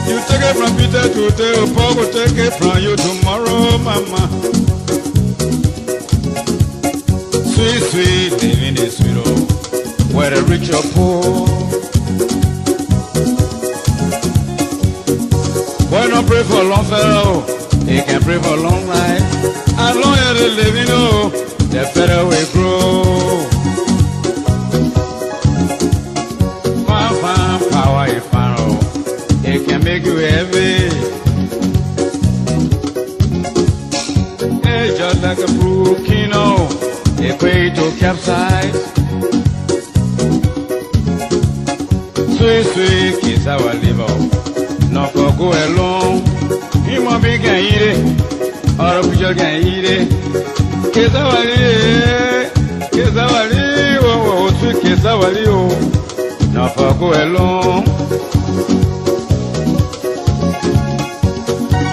You take it from Peter today, Paul will take it from you tomorrow, mama. Sweet, sweet, living is sweet, oh, where the rich or poor. Why not pray for a long fellow? He can pray for a long life. As long as they live, you know, the better we grow. Fine, power is fine, oh. It can make you heavy. It's just like a brook, you know, a way to capsize. Sweet, sweet kiss our liver. Not for go along. He won't be can eat it, or a picture can eat it. Kiss our liver, kiss our liver, oh, sweet kiss our liver. Not for go along.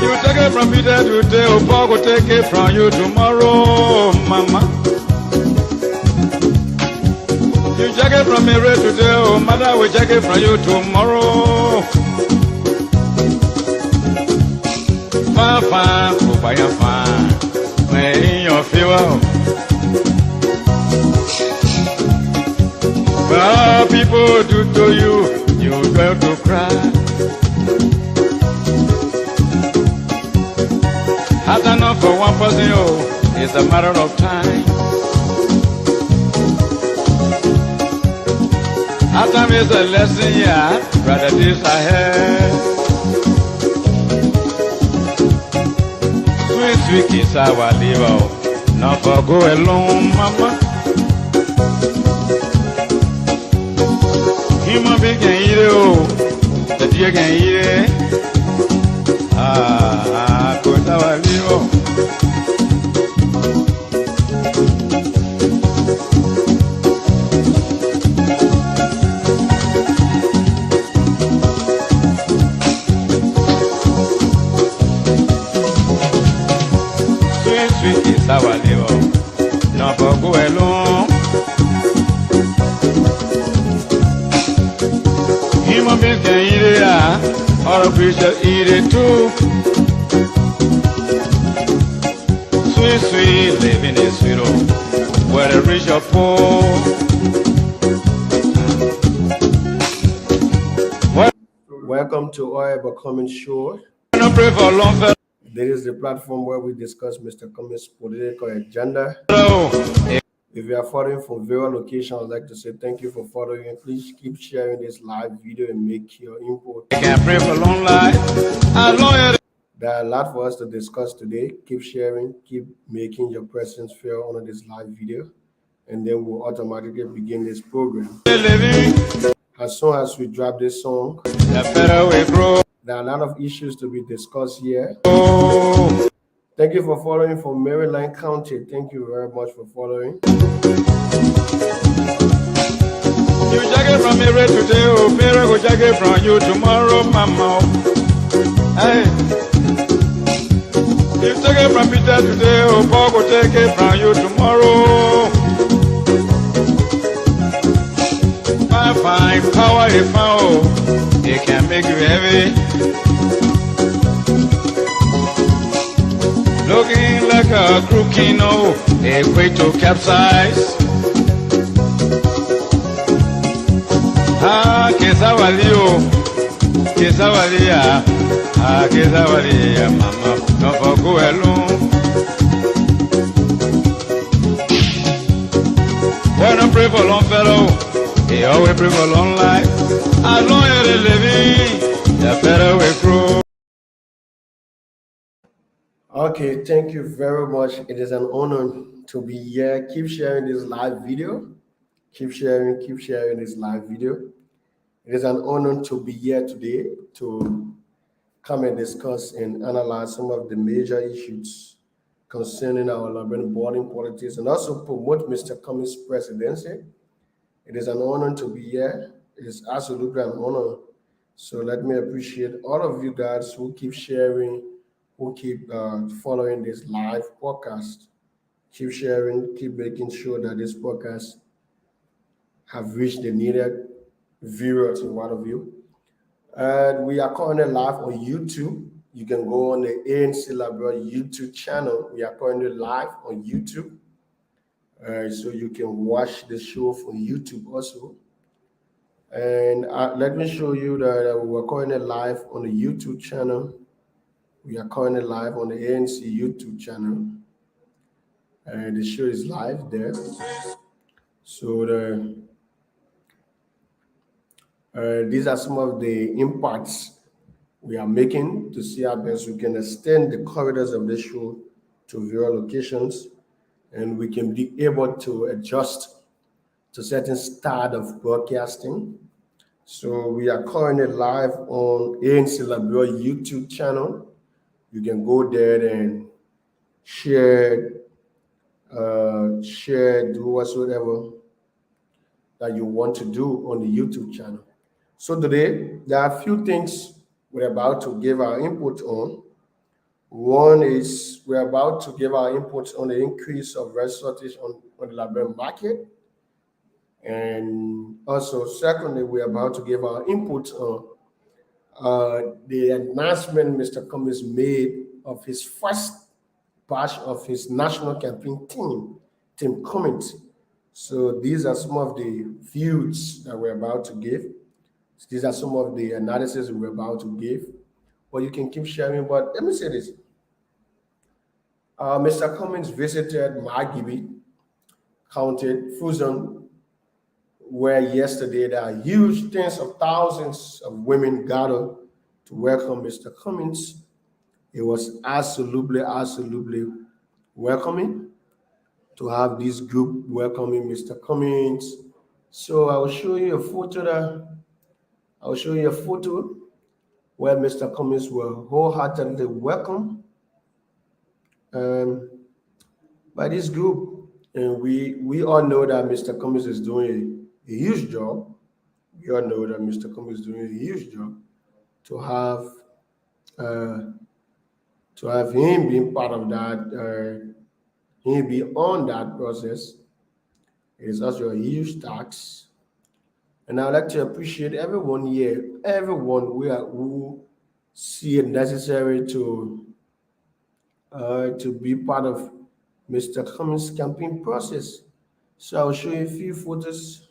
You take it from Peter today, oh, Paul will take it from you tomorrow, mama. You take it from Mary today, oh, mother will take it from you tomorrow. Fine, fine, oh, by your fine, when in your fever. Well, people do to you, you got to cry. Hard enough for one person, oh, it's a matter of time. Hard time is a lesson, yeah, rather this ahead. Sweet, sweet kiss our liver, not for go alone, mama. Human being can eat it, oh, the deer can eat it. Go our liver. Sweet, sweet is our liver, not for go alone. Human beings can eat it, or a creature eat it too. Sweet, sweet, living is sweet, oh, where the rich or poor. Welcome to Cummings Show. This is the platform where we discuss Mr. Cummings' political agenda. If you are following from various locations, I'd like to say thank you for following. Please keep sharing this live video and make your input. Can pray for long life. There are a lot for us to discuss today. Keep sharing, keep making your presence felt on this live video, and then we'll automatically begin this program. As soon as we drop this song, the better we grow. There are a lot of issues to be discussed here. Thank you for following from Maryland County. Thank you very much for following. You check it from Mary today, oh, Mary will check it from you tomorrow, mama. Hey. You take it from Peter today, oh, Paul will take it from you tomorrow. Fine, power is power, it can make you heavy. Looking like a crook, you know, a way to capsize. Kesawalia, Kesawalia, mama, no for go alone. Why not pray for long fellow? He always pray for long life. As long as they living, the better we grow. Okay, thank you very much. It is an honor to be here. Keep sharing this live video. Keep sharing this live video. It is an honor to be here today to come and discuss and analyze some of the major issues concerning our Liberian boarding politics and also promote Mr. Cummings' presidency. It is an honor to be here. It is absolutely an honor. So let me appreciate all of you guys who keep sharing, who keep following this live podcast. Keep sharing, keep making sure that this podcast have reached the needed viewers in one of you. And we are currently live on YouTube. You can go on the ANC Liberian YouTube channel. We are currently live on YouTube. So you can watch the show from YouTube also. And let me show you that we're currently live on the YouTube channel. We are currently live on the ANC YouTube channel. And the show is live there. So these are some of the impacts we are making to see how best we can extend the corridors of the show to various locations, and we can be able to adjust to certain style of broadcasting. So we are currently live on ANC Liberian YouTube channel. You can go there and share, do whatsoever that you want to do on the YouTube channel. So today, there are a few things we're about to give our input on. One is we're about to give our input on the increase of resources on the Liberian market. And also, secondly, we're about to give our input on the announcement Mr. Cummings made of his first batch of his national campaign Team Cummings. So these are some of the views that we're about to give. These are some of the analysis we're about to give. But you can keep sharing. But let me say this. Mr. Cummings visited Margibi County, Fusion, where yesterday there are huge tens of thousands of women gathered to welcome Mr. Cummings. It was absolutely welcoming to have this group welcoming Mr. Cummings. So I will show you a photo where Mr. Cummings will wholeheartedly welcome by this group. And we all know that Mr. Cummings is doing a huge job. We all know that Mr. Cummings is doing a huge job to have him being part of that, him be on that process. It is also a huge task. And I'd like to appreciate everyone here, everyone who see it necessary to be part of Mr. Cummings' campaign process. So I'll show you a few photos.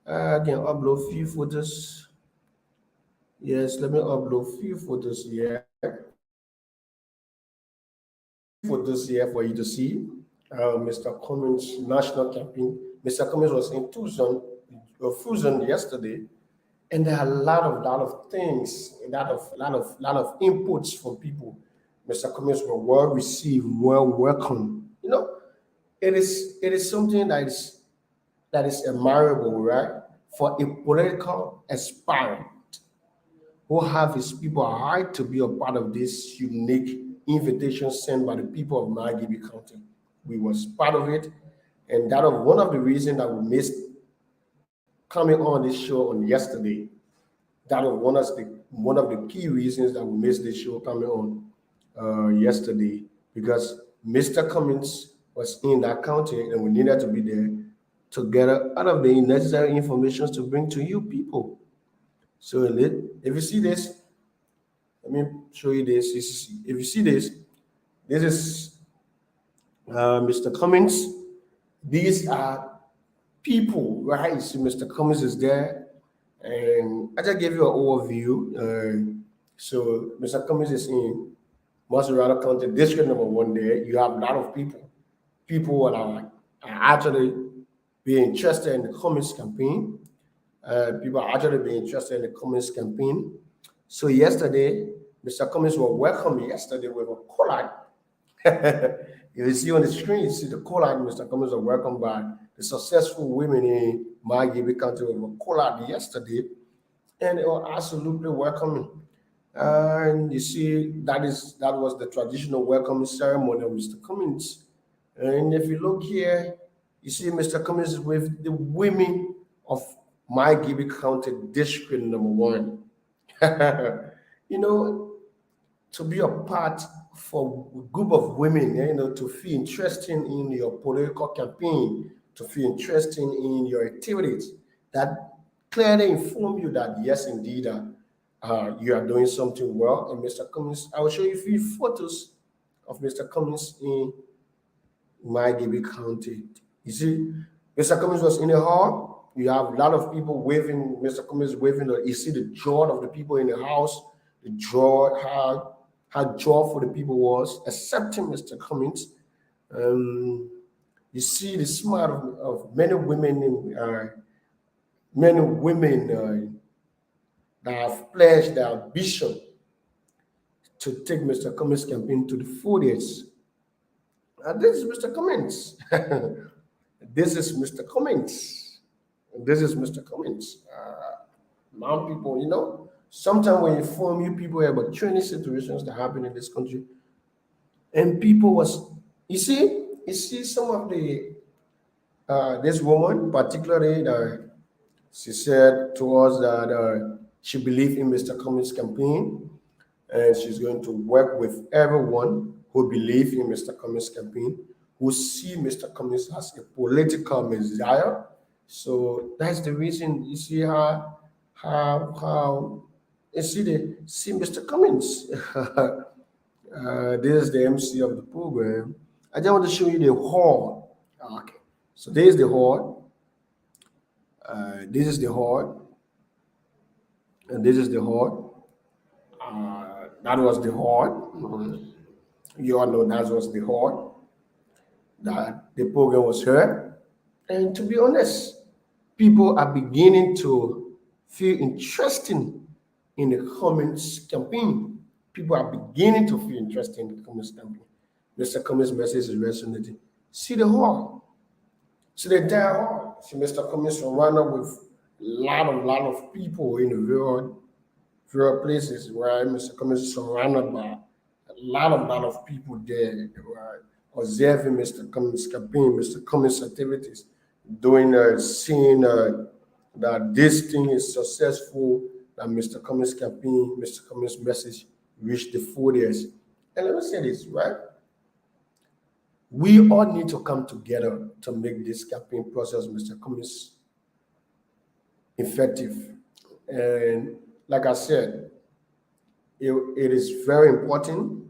I can upload a few photos. Yes, let me upload a few photos here. Photos here for you to see. Mr. Cummings' national campaign. Mr. Cummings was in Fusion yesterday, and there are a lot of things, a lot of inputs from people. Mr. Cummings were well received, well welcomed. You know, it is something that is admirable, right? For a political aspirant who have his people a right to be a part of this unique invitation sent by the people of Margibi County. We was part of it, and that was one of the reasons that we missed coming on this show on yesterday. That was one of the key reasons that we missed this show coming on yesterday, because Mr. Cummings was in that county and we needed to be there to gather all of the necessary information to bring to you people. So if you see this, let me show you this. If you see this is Mr. Cummings. These are people, right? You see Mr. Cummings is there, and I just gave you an overview. So Mr. Cummings is in Maserati County, District Number 1 there. You have a lot of people that are actually being interested in the Cummings campaign. People are actually being interested in the Cummings campaign. So yesterday, Mr. Cummings was welcomed yesterday with a collard. If you see on the screen, you see the collard. Mr. Cummings was welcomed by the successful women in Margibi County with a collard yesterday, and it was absolutely welcoming. And you see, that was the traditional welcome ceremony of Mr. Cummings. And if you look here, you see Mr. Cummings is with the women of my Gibby County District number 1. You know, to be a part for a group of women, to feel interesting in your political campaign, to feel interesting in your activities, that clearly inform you that yes, indeed, you are doing something well. And Mr. Cummings, I will show you a few photos of Mr. Cummings in my Gibby County. You see, Mr. Cummings was in the hall. You have a lot of people waving, Mr. Cummings waving. You see the joy of the people in the house, the joy, how joyful the people was accepting Mr. Cummings. You see the smile of many women that have pledged their ambition to take Mr. Cummings' campaign to the full years. And this is Mr. Cummings. This is Mr. Cummings. This is Mr. Cummings. Now people, sometimes when you form, you people have about 20 situations that happen in this country. And people you see some of this woman, particularly, she said to us that she believed in Mr. Cummings' campaign, and she's going to work with everyone who believe in Mr. Cummings' campaign, who see Mr. Cummings as a political messiah. So that's the reason you see how you see Mr. Cummings. This is the MC of the program. I just want to show you the hall. Okay, so this is the hall. This is the hall, and this is the hall. That was the hall. You all know that was the hall that the program was heard. And to be honest, people are beginning to feel interesting in the Cummings campaign. People are beginning to feel interested in the Cummings campaign. Mr. Cummings' message is resonating. See the hall. See the entire hall. See Mr. Cummings surrounded with a lot of people in the various places where Mr. Cummings is surrounded by a lot of people there who are observing Mr. Cummings' campaign, Mr. Cummings' activities, seeing that this thing is successful, that Mr. Cummings' campaign, Mr. Cummings' message reached the full years. And let me say this, right? We all need to come together to make this campaign process, Mr. Cummings, effective. And like I said, it is very important.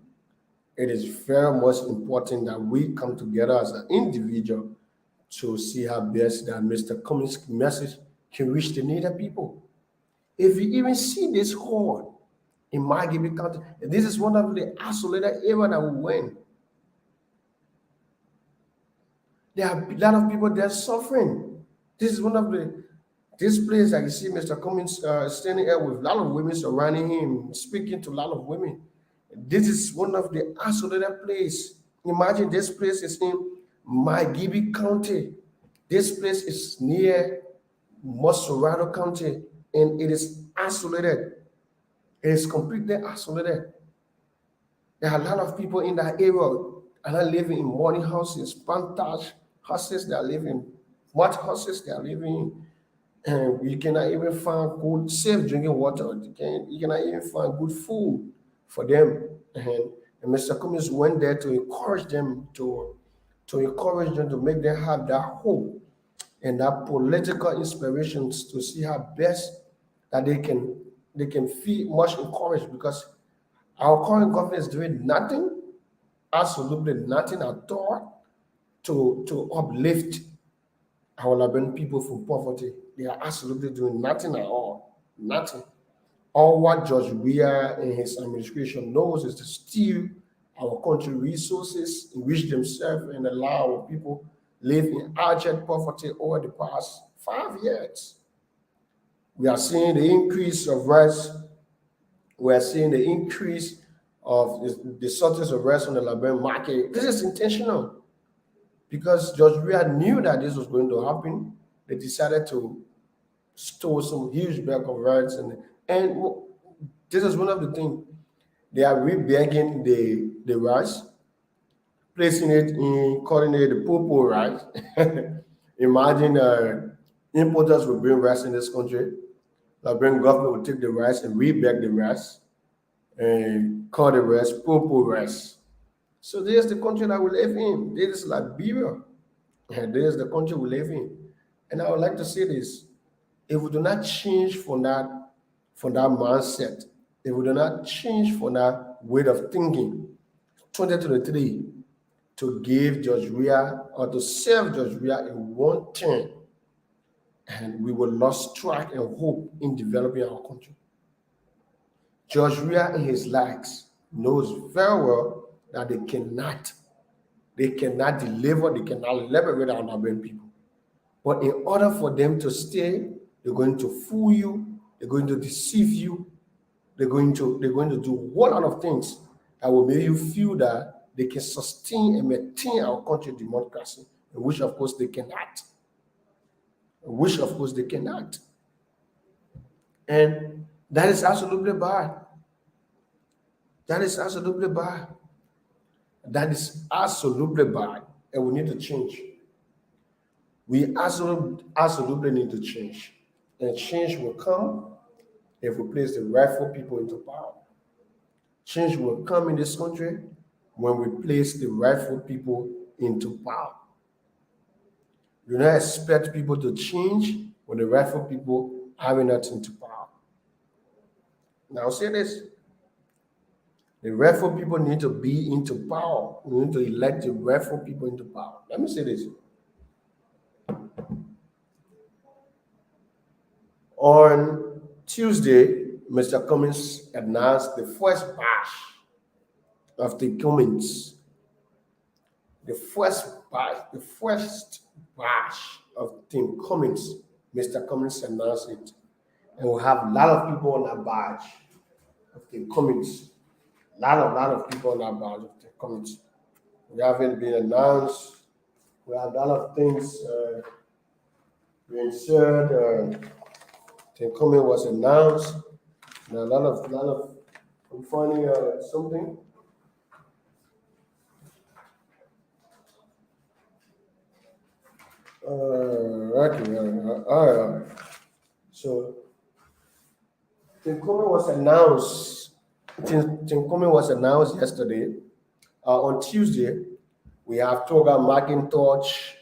It is very much important that we come together as an individual to see how best that Mr. Cummings' message can reach the needed people. If you even see this hall in my Gibby County, this is one of the isolated areas that we went. There are a lot of people there suffering. This is one of this place that you see Mr. Cummings standing there with a lot of women surrounding him, speaking to a lot of women. This is one of the isolated places. Imagine this place is in my Gibby County. This place is near Mosorado County, and it is isolated. It is completely isolated. There are a lot of people in that area are not living in morning houses, plantage houses. They are living mud houses. They are living in. And you cannot even find good, safe drinking water. You cannot even find good food for them. And Mr. Cummings went there to encourage them to make them have that hope and that political inspirations to see how best that they can feel much encouraged, because our current government is doing nothing, absolutely nothing at all to uplift our Liberian people from poverty. They are absolutely doing nothing at all. Nothing. All what George Weah and his administration knows is to steal our country resources, enrich themselves, and allow our people live in abject poverty over the past 5 years. We are seeing the increase of rice. We are seeing the increase of the shortage of rice on the Liberian market. This is intentional, because George Weah knew that this was going to happen. They decided to store some huge bag of rice, and This is one of the things. They are rebagging the rice, placing it in, calling it the purple rice. Imagine importers will bring rice in this country. The bring government will take the rice and rebag the rice and call the rice purple rice. So this is the country that we live in. This is Liberia. And this is the country we live in. And I would like to say this. If we do not change from that mindset, if we do not change from that way of thinking, 2023, to give George Weah or to serve George Weah in one term, and we will lose track and hope in developing our country. George Weah and his likes knows very well that they cannot deliver, they cannot liberate our Liberian people. But in order for them to stay, they're going to fool you, they're going to deceive you, they're going to do a whole lot of things that will make you feel that they can sustain and maintain our country democracy, which of course they cannot. Which of course they cannot. And that is absolutely bad. That is absolutely bad. That is absolutely bad. And we need to change. We absolutely need to change. And change will come if we place the rightful people into power. Change will come in this country when we place the rightful people into power. Do not expect people to change when the rightful people are not into power. Now say this. The rightful people need to be into power. We need to elect the rightful people into power. Let me say this. On Tuesday, Mr. Cummings announced the first batch of the Cummings. The first batch of Team Cummings, Mr. Cummings announced it. And we'll have a lot of people on that batch of Team Cummings. A lot of people on that batch of Team Cummings. We haven't been announced. We have a lot of things being said. Team Cummings was announced. And a lot of I'm finding something. So, Team Cummings was announced. Team Cummings was announced yesterday. On Tuesday, we have Toga McIntosh.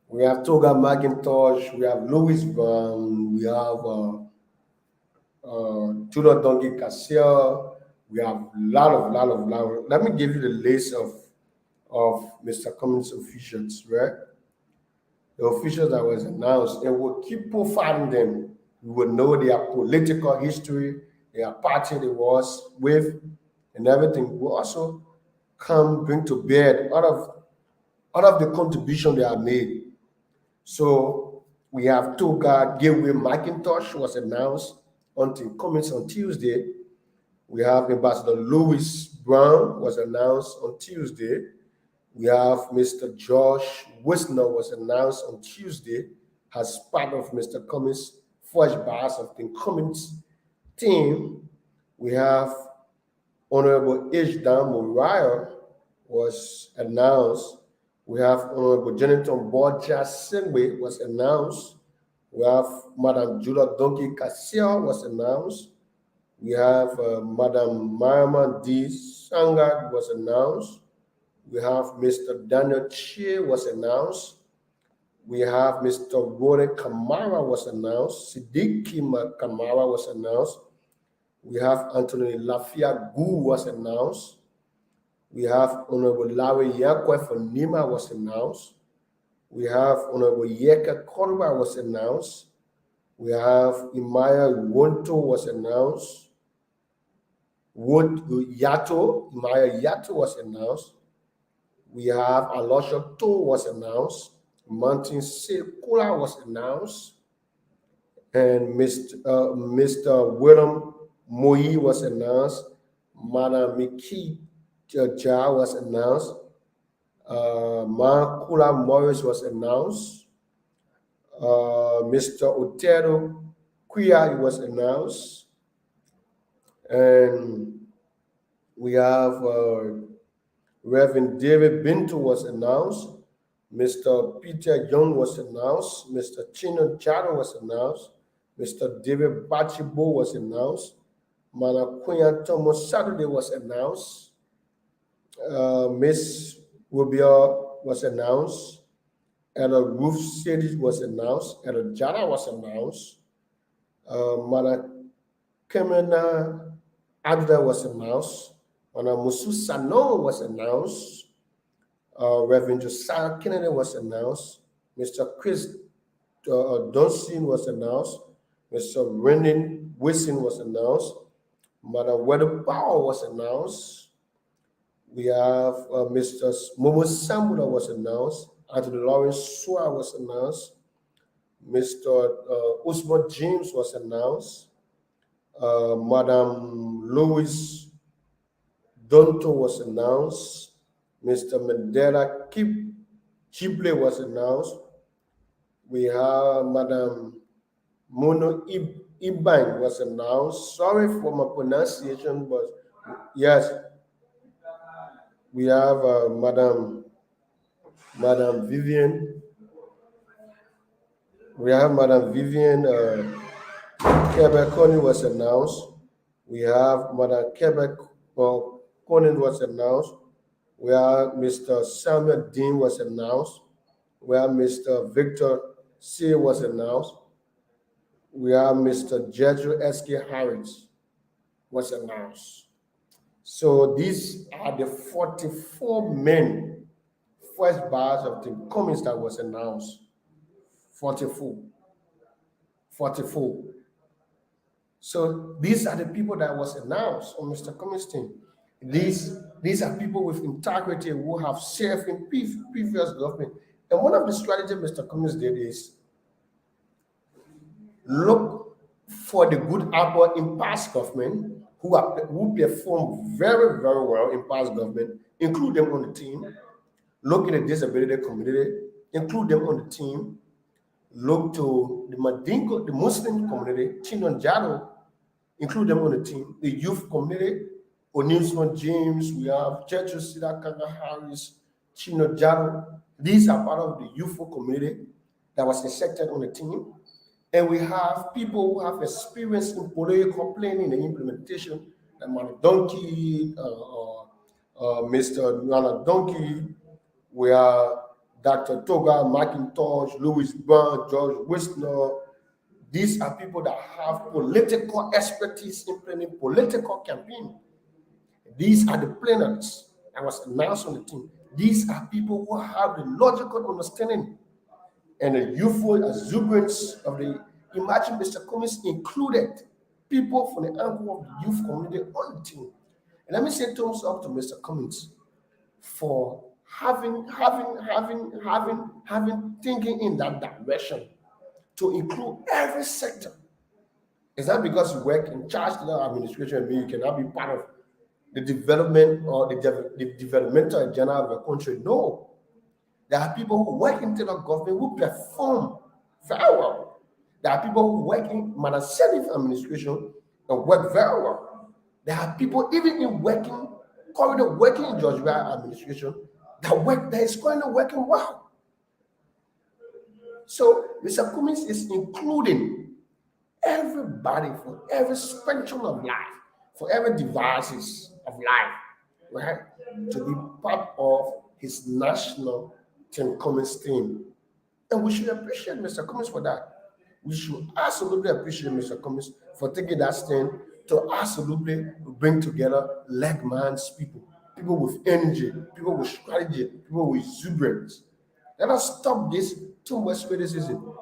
We have Toga McIntosh. We have Louis Brown. We have Tudor Donkey Cassiel. We have a lot of. Let me give you the list of Mr. Cummings officials, right? The officials that was announced, and we'll keep profiling them. We will know their political history, their party they was with, and everything. We'll also bring to bear out of the contribution they have made. So we have Toga Gateway McIntosh was announced on Team Cummings on Tuesday. We have Ambassador Louis Brown was announced on Tuesday. We have Mr. Josh Wisner was announced on Tuesday as part of Mr. Cummings' first batch of Team Cummings team. We have Honorable H. Dan Moriah was announced. We have Honorable Jonathan Borja Singwe was announced. We have Madam Judah Donkey Cassiel was announced. We have Madam Mariama D. Sangad was announced. We have Mr. Daniel Che was announced. We have Mr. Rory Kamara was announced. Siddiqui Kamara was announced. We have Anthony Lafia Gu was announced. We have Honorable Larry Yakwe for Nima was announced. We have Honorable Yeka Korba was announced. We have Imaya Wonto was announced. Imaya Yato was announced. We have Alosha To was announced. Martin Sekula was announced. And Mr. Willem Moi was announced. Madam Miki Ja was announced. Makula Morris was announced. Mr. Otero Kuya was announced. And we have Reverend David Bintu was announced. Mr. Peter Young was announced. Mr. Chino Charo was announced. Mr. David Bachibo was announced. Manakuya Thomas Saturday was announced. Miss Rubio was announced. Elder Ruth City was announced. Elder Jara was announced. Mana Kemena Abda was announced. Mana Musu Sano was announced. Reverend Josiah Kennedy was announced. Mr. Chris Donsin was announced. Mr. Brendan Wilson was announced. Madam Weather Power was announced. We have Mr. Momo Sambula was announced. Anthony Lawrence Sua was announced. Mr. Usman James was announced. Madam Louis Donto was announced. Mr. Mandela Chible was announced. We have Madam Mono Ibang was announced. Sorry for my pronunciation, but yes, we have Madam Vivian. We have Madam Vivian Quebec was announced. We have Madam Quebec Conan was announced. We have Mr. Samuel Dean was announced. We have Mr. Victor C was announced. We have Mr. Jedro S.K. Harris was announced. So these are the 44 men, first batch of the Cummings that was announced. 44. 44. So these are the people that was announced on Mr. Cummings' team. These are people with integrity who have served in previous government. And one of the strategies Mr. Cummings did is look for the good apple in past government who perform very, very well in past government, include them on the team. Look in the disability community, include them on the team. Look to the Madingo, the Muslim community, Chinon Jado, include them on the team. The youth community, O'Neill James, we have Chechu Sida Kanga Harris, Chino Jado. These are part of the youthful community that was accepted on the team. And we have people who have experience in political planning and implementation, like Manu Donkey, Mr. Nana Donkey. We are Dr. Toga McIntosh, Louis Burn, George Wisner. These are people that have political expertise in planning political campaign. These are the planners that was announced on the team. These are people who have the logical understanding and the youthful exuberance of the. Imagine Mr. Cummings included people from the angle of the youth community on the team. And let me say thumbs up to Mr. Cummings for having thinking in that direction to include every sector. It's not because you work in charge of the administration, you cannot be part of the development or the developmental agenda of the country. No. There are people who work in the government who perform very well. There are people who work in managerial administration and work very well. There are people even in working in Georgia administration that is currently working well. So Mr. Cummings is including everybody for every spectrum of life, for every devices of life, right, to be part of his national Tim Cummings team. And we should appreciate Mr. Cummings for that. We should absolutely appreciate Mr. Cummings for taking that stand to absolutely bring together like-minded people with energy, people with strategy, people with exuberance. Let us stop this too much criticism.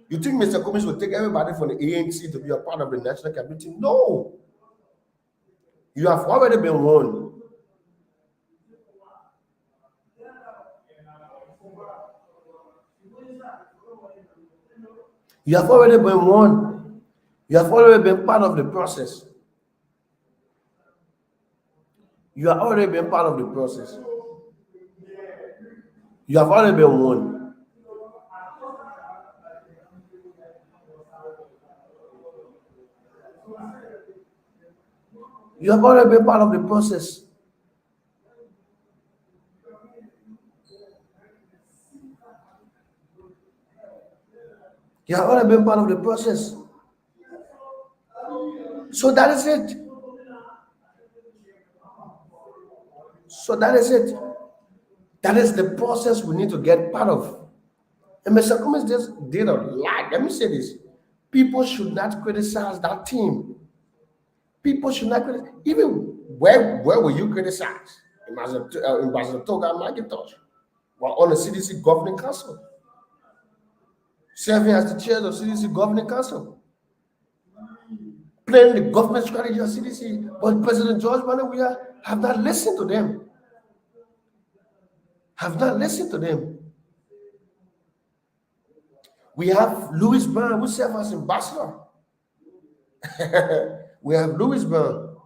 You think Mr. Cummings will take everybody from the ANC to be a part of the national cabinet team? No. You have already been warned. You have already been warned. You have already been part of the process. You have already been part of the process. You have already been warned. You have already been part of the process. You have already been part of the process. So that is it. So that is it. That is the process we need to get part of. And Mr. Cummings just did a lot. Let me say this. People should not criticize that team. People should not criticize. Even where were you criticized? Ambassador Toga McIntosh. Well, on the CDC Governing Council. Serving as the chair of CDC Governing Council. Playing the government strategy of CDC. But President George Banners, we have not listened to them. Have not listened to them. We have Louis Brown, who serves as ambassador. We have Louis Brown.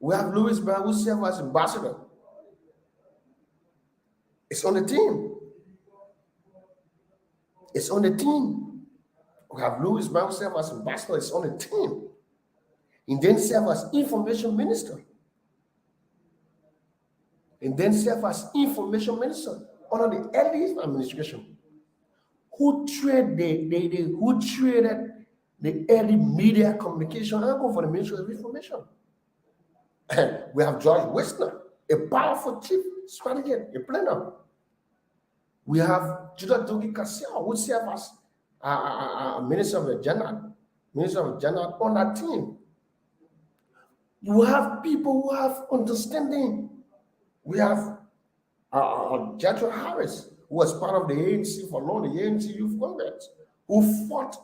We have Louis Brown, who serves as ambassador. It's on the team. It's on the team. We have Louis Brown, who serves as ambassador. It's on the team. And then serve as information minister. And then serve as information minister under the early administration. Who traded the early media communication and go for the Ministry of Information? We have George Westner, a powerful chief strategist, a planner. We have Judah Dogi Kassiao, who serves as Minister of General on that team. You have people who have understanding. We have Jethro Harris, who was part of the ANC for long, the ANC Youth Congress, who fought,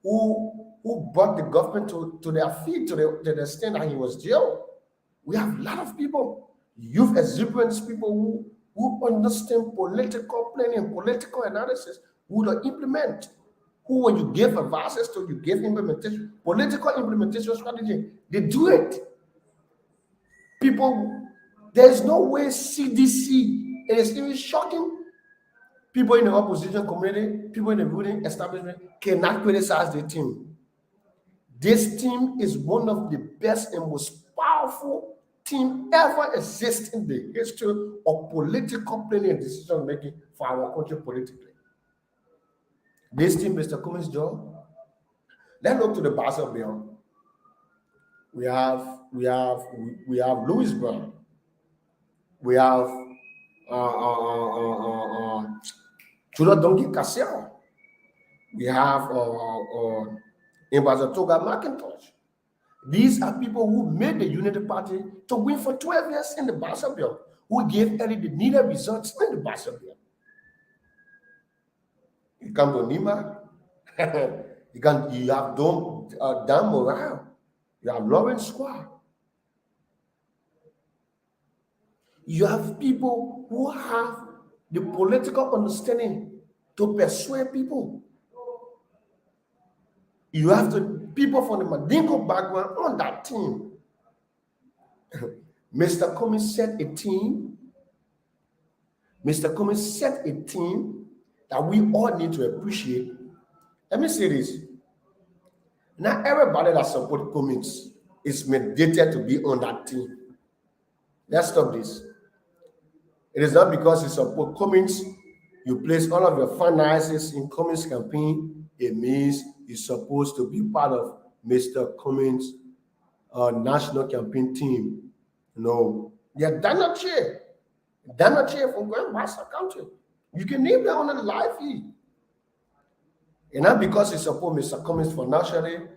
who brought the government to their feet to the extent that he was jailed. We have a lot of people, youth exuberance people who understand political planning, political analysis, who don't implement, who when you give advices to, you give implementation, political implementation strategy, they do it. People, there's no way CDC, it is even shocking. People in the opposition community, people in the ruling establishment cannot criticize the team. This team is one of the best and most powerful team ever exist in the history of political planning and decision making for our country politically. This team, Mr. Cummings' job. Let's look to the Basel Bill. We have Louis Brown. We have Judah Donkey Kassiao. We have Ambassador Toga McIntosh. These are people who made the Unity Party to win for 12 years in the Basel Bill, who gave early the needed results in the Basel Bill. You come to Nima, you have Dan Morale, you have Lawrence Square. You have people who have the political understanding to persuade people. You have people from the Mandingo background on that team. Mr. Cummings set a team. Mr. Cummings set a team that we all need to appreciate. Let me say this. Not everybody that supports Cummings is mandated to be on that team. Let's stop this. It is not because you support Cummings, you place all of your finances in Cummings' campaign, it means you're supposed to be part of Mr. Cummings' national campaign team. No. You're Dana Chair. Dana Chair from Grand Bassa County. You can name that on the live feed. And not because you support Mr. Cummings financially,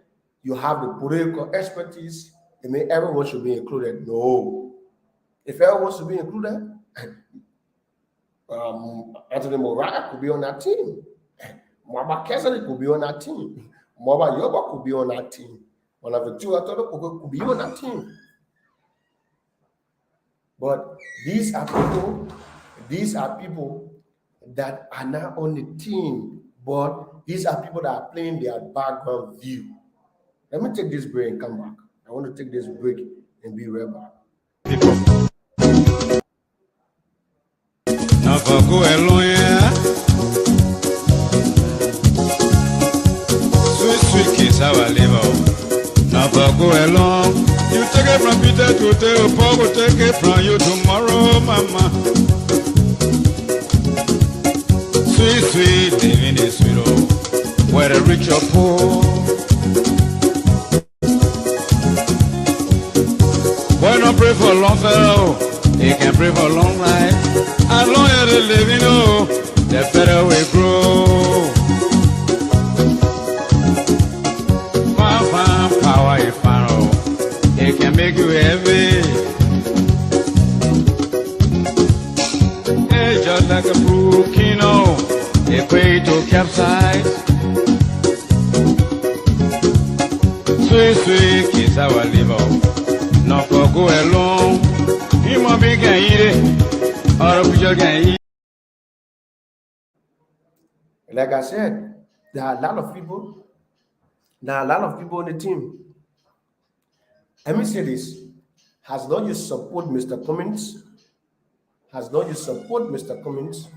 you have the political expertise, and mean everyone should be included. No. If everyone should be included, Anthony Moriah could be on that team. Mwaba Kesari could be on that team. Mwaba Yoba could be on that team. One of the two could be on that team. But these are people that are not on the team, but these are people that are playing their background view. Let me take this break and come back. I want to take this break and be right back. Sweet kids, how I live. for go along. You take it from Peter to Teo, Paul will take it from you tomorrow, mama. Sweet, sweet, living is sweet, oh, whether rich or poor. Why not pray for a long fellow? He can pray for a long life. As long as they live, you know, the better we grow. Fan, power is fan, oh, it can make you heavy. It's just like a brook, you know, a way to capsize. Sweet, sweet, kiss our liver. Not for go along. He might be getting it, or a picture getting it. Like I said, there are a lot of people. There are a lot of people on the team. Let me say this. Has not you support Mr. Cummings? Has not you support Mr. Cummings?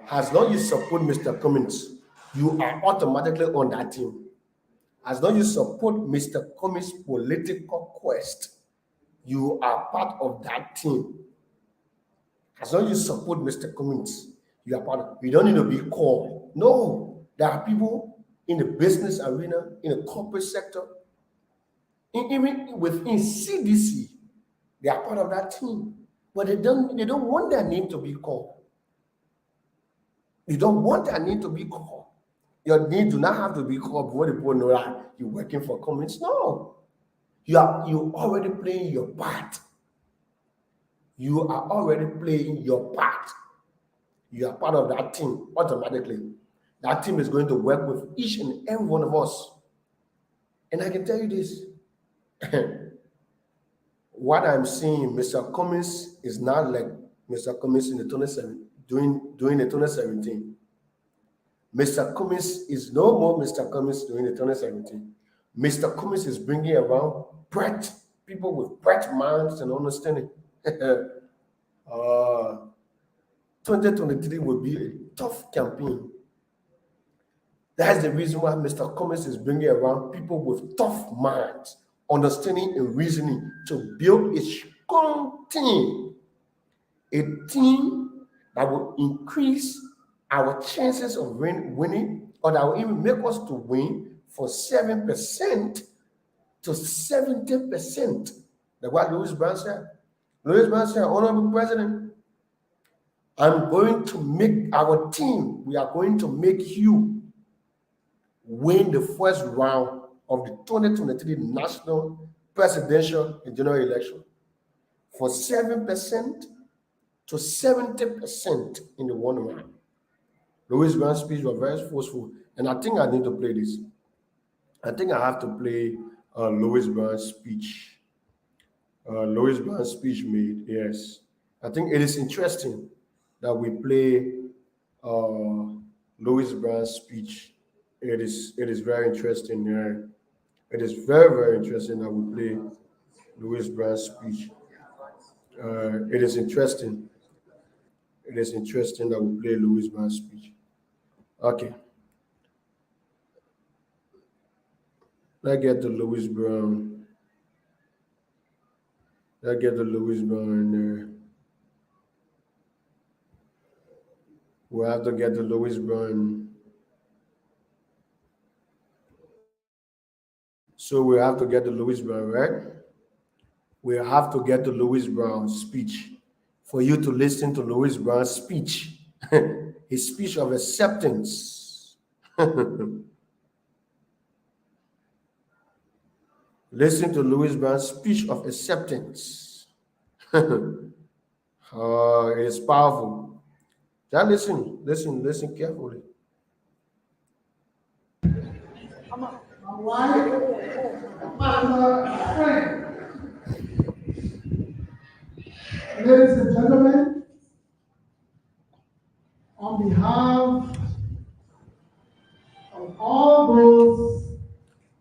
Has not you support Mr. Cummings? You are automatically on that team. As long as you support Mr. Cummings' political quest, you are part of that team. As long as you support Mr. Cummings, you are part of. You don't need to be called. No, there are people in the business arena, in the corporate sector, even within CDC, they are part of that team. But they don't want their name to be called. They don't want their name to be called. Your name do not have to be called before the people know that you're working for Cummings. No. You already playing your part. You are already playing your part. You are part of that team automatically. That team is going to work with each and every one of us. And I can tell you this. What I'm seeing, Mr. Cummings is not like Mr. Cummings in the 2017, during the 2017. Mr. Cummings is no more Mr. Cummings during the 2017. Mr. Cummings is bringing around bright people with bright minds and understanding. 2023 will be a tough campaign. That's the reason why Mr. Cummings is bringing around people with tough minds, understanding and reasoning to build a strong team. A team that will increase our chances of winning, or that will even make us to win from 7% to 70%. That's what Louis Brown said. Louis Brown said, Honorable President, I'm going to make our team, we are going to make you win the first round of the 2023 national presidential and general election for 7% to 70% in the one round. Louis Brown's speech was very forceful, and I think I need to play this. I think I have to play Louis Brown's speech. Louis Brown's speech made, yes. I think it is interesting that we play Louis Brown's speech. It is very interesting. It is very, very interesting that we play Louis Brown's speech. It is interesting. It is interesting that we play Louis Brown's speech. Okay. Let's get the Louis Brown. Let's get the Louis Brown in there. We'll have to get the Louis Brown. So we have to get the Louis Brown, right? We have to get the Louis Brown speech. For you to listen to Louis Brown's speech, his speech of acceptance. Listen to Louis Brown's speech of acceptance. It is powerful. Just listen carefully. My wife, my partner, my friend. Ladies and gentlemen, on behalf of all those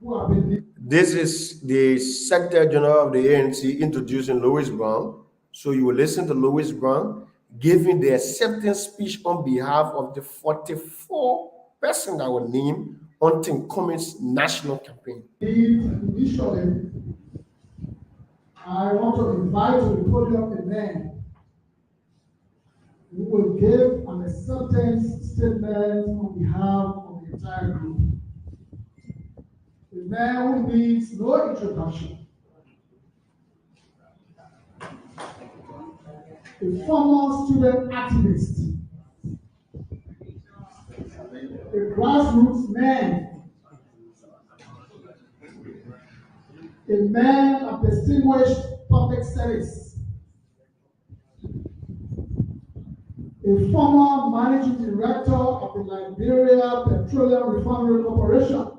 who have been... This is the Secretary General of the ANC introducing Louis Brown. So you will listen to Louis Brown giving the acceptance speech on behalf of the 44 persons that were named hunting Cummings national campaign. Initially, I want to invite to the podium a man who will give an acceptance statement on behalf of the entire group. A man who needs no introduction. A former student activist. A grassroots man. A man of distinguished public service. A former managing director of the Liberian Petroleum Refinery Corporation.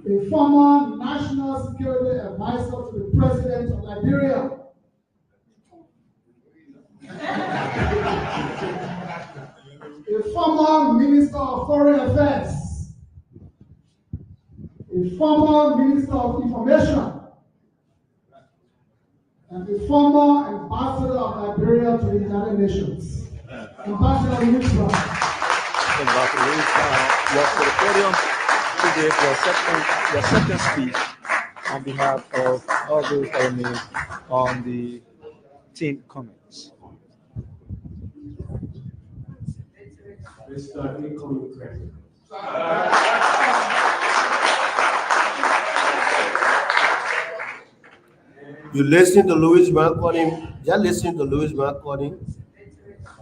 A former national security advisor to the president of Liberia. A former minister of foreign affairs. A former minister of information. And the former ambassador of Liberia to the United Nations. Ambassador Louis Brown. Ambassador Louis Brown walks to the podium to give the acceptance speech on behalf of all those that remain on the Team Cummings. Mr. Incoming President. You listen to Louis Brown calling. Just listen to Louis Brown calling.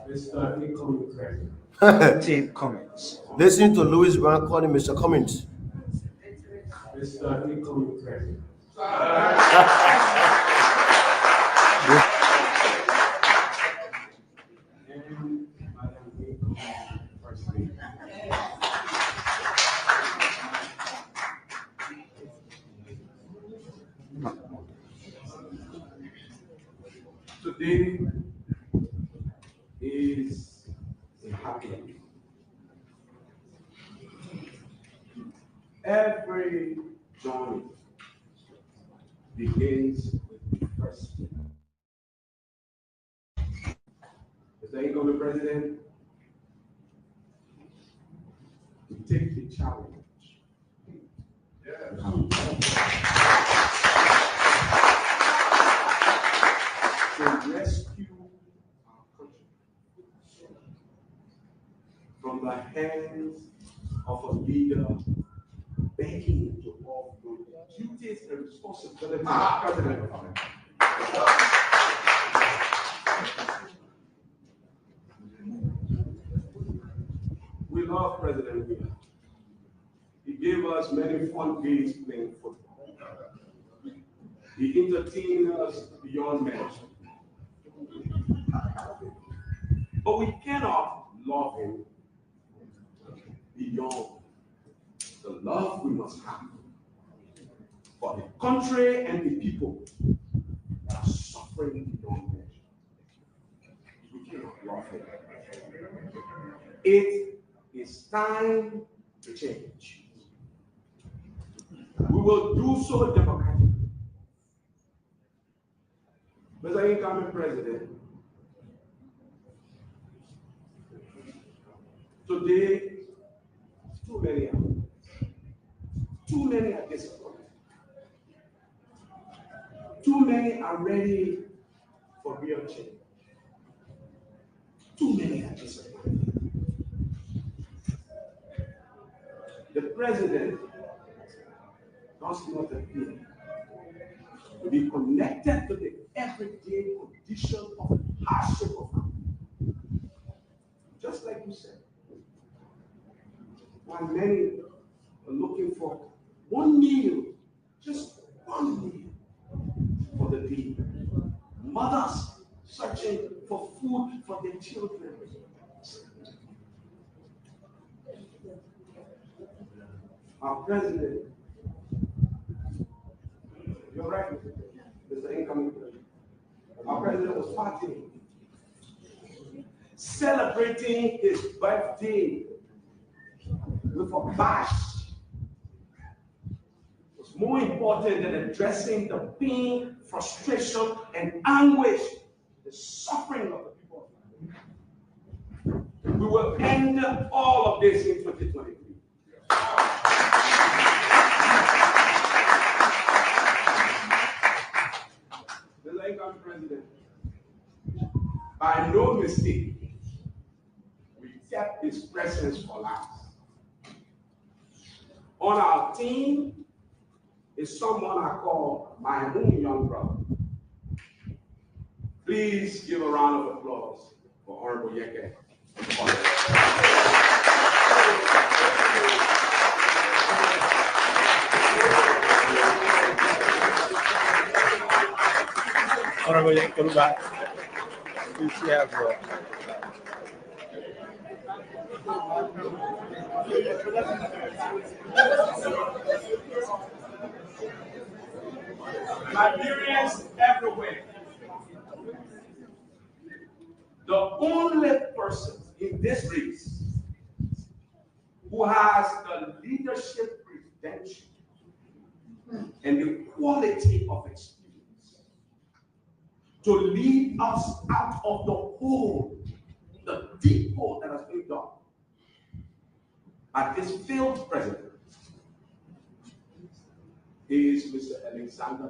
Mr. Incoming President. Team Cummings. Listen to Louis Brown calling Mr. Cummings. Mr. Incoming President. Today is a happy day. Every journey begins with the first step. Mr. Incoming President, we take the challenge. To rescue our country from the hands of a leader begging to offload duties and responsibilities of President. We love President Wheeler. He gave us many fun days playing football. He entertained us beyond measure. But we cannot love him beyond the love we must have for the country and the people that are suffering beyond measure. We cannot love him. It is time to change. We will do so democratically. Mr. Incoming President, today, too many are disappointed. Too many are ready for real change. Too many are disappointed. The president does not appear to be connected to the everyday condition of hardship of life. Just like you said, while many are looking for one meal, just one meal for the day. Mothers searching for food for their children. Our president, you're right, Mr. Incoming President. Our president was partying, celebrating his birthday with a bash. It's more important than addressing the pain, frustration, and anguish, the suffering of the people. we will end all of this in 2023. The Liberian president, by no mistake, we kept his presence for life. On our team is someone I call my own young brother. Please give a round of applause for Honorable Yeke. Honorable Yeke, please have the Liberians everywhere. The only person in this race who has the leadership credential and the quality of experience to lead us out of the hole, the deep hole that has been dug at this failed president is Mr. Alexander.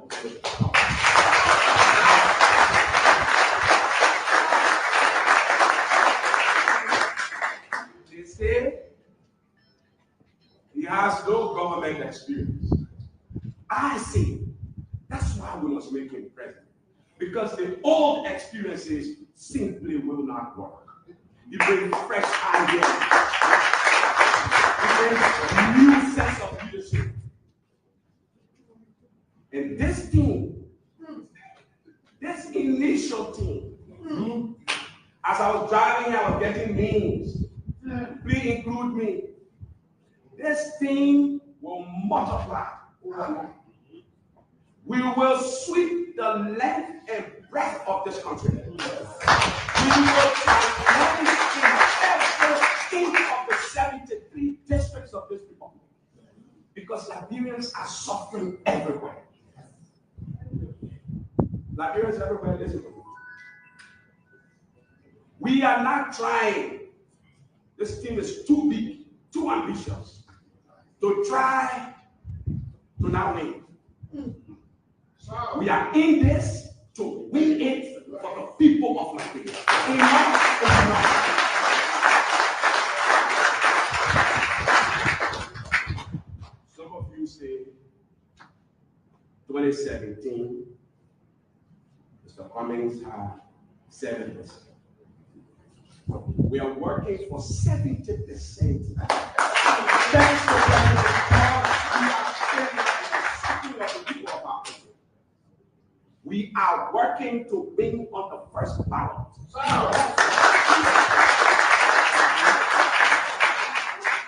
They say he has no government experience. I say that's why we must make him president. Because the old experiences simply will not work. He brings fresh ideas. He brings a new sense of leadership. And this team, this initial team, as I was driving, I was getting memes. Please include me. This team will multiply. We will sweep the length and breadth of this country. We will transform in every inch of the 73 districts of this republic. Because Liberians are suffering everywhere. Liberians everywhere, listen to me. We are not trying. This team is too big, too ambitious to try to now win. We are in this to win it for the people of Liberia. Enough is enough. Some of you say 2017, Mr. Cummings had 7%. We are working for 70%. Thanks to God, we are sharing the people of our country. We are working to win on the first ballot.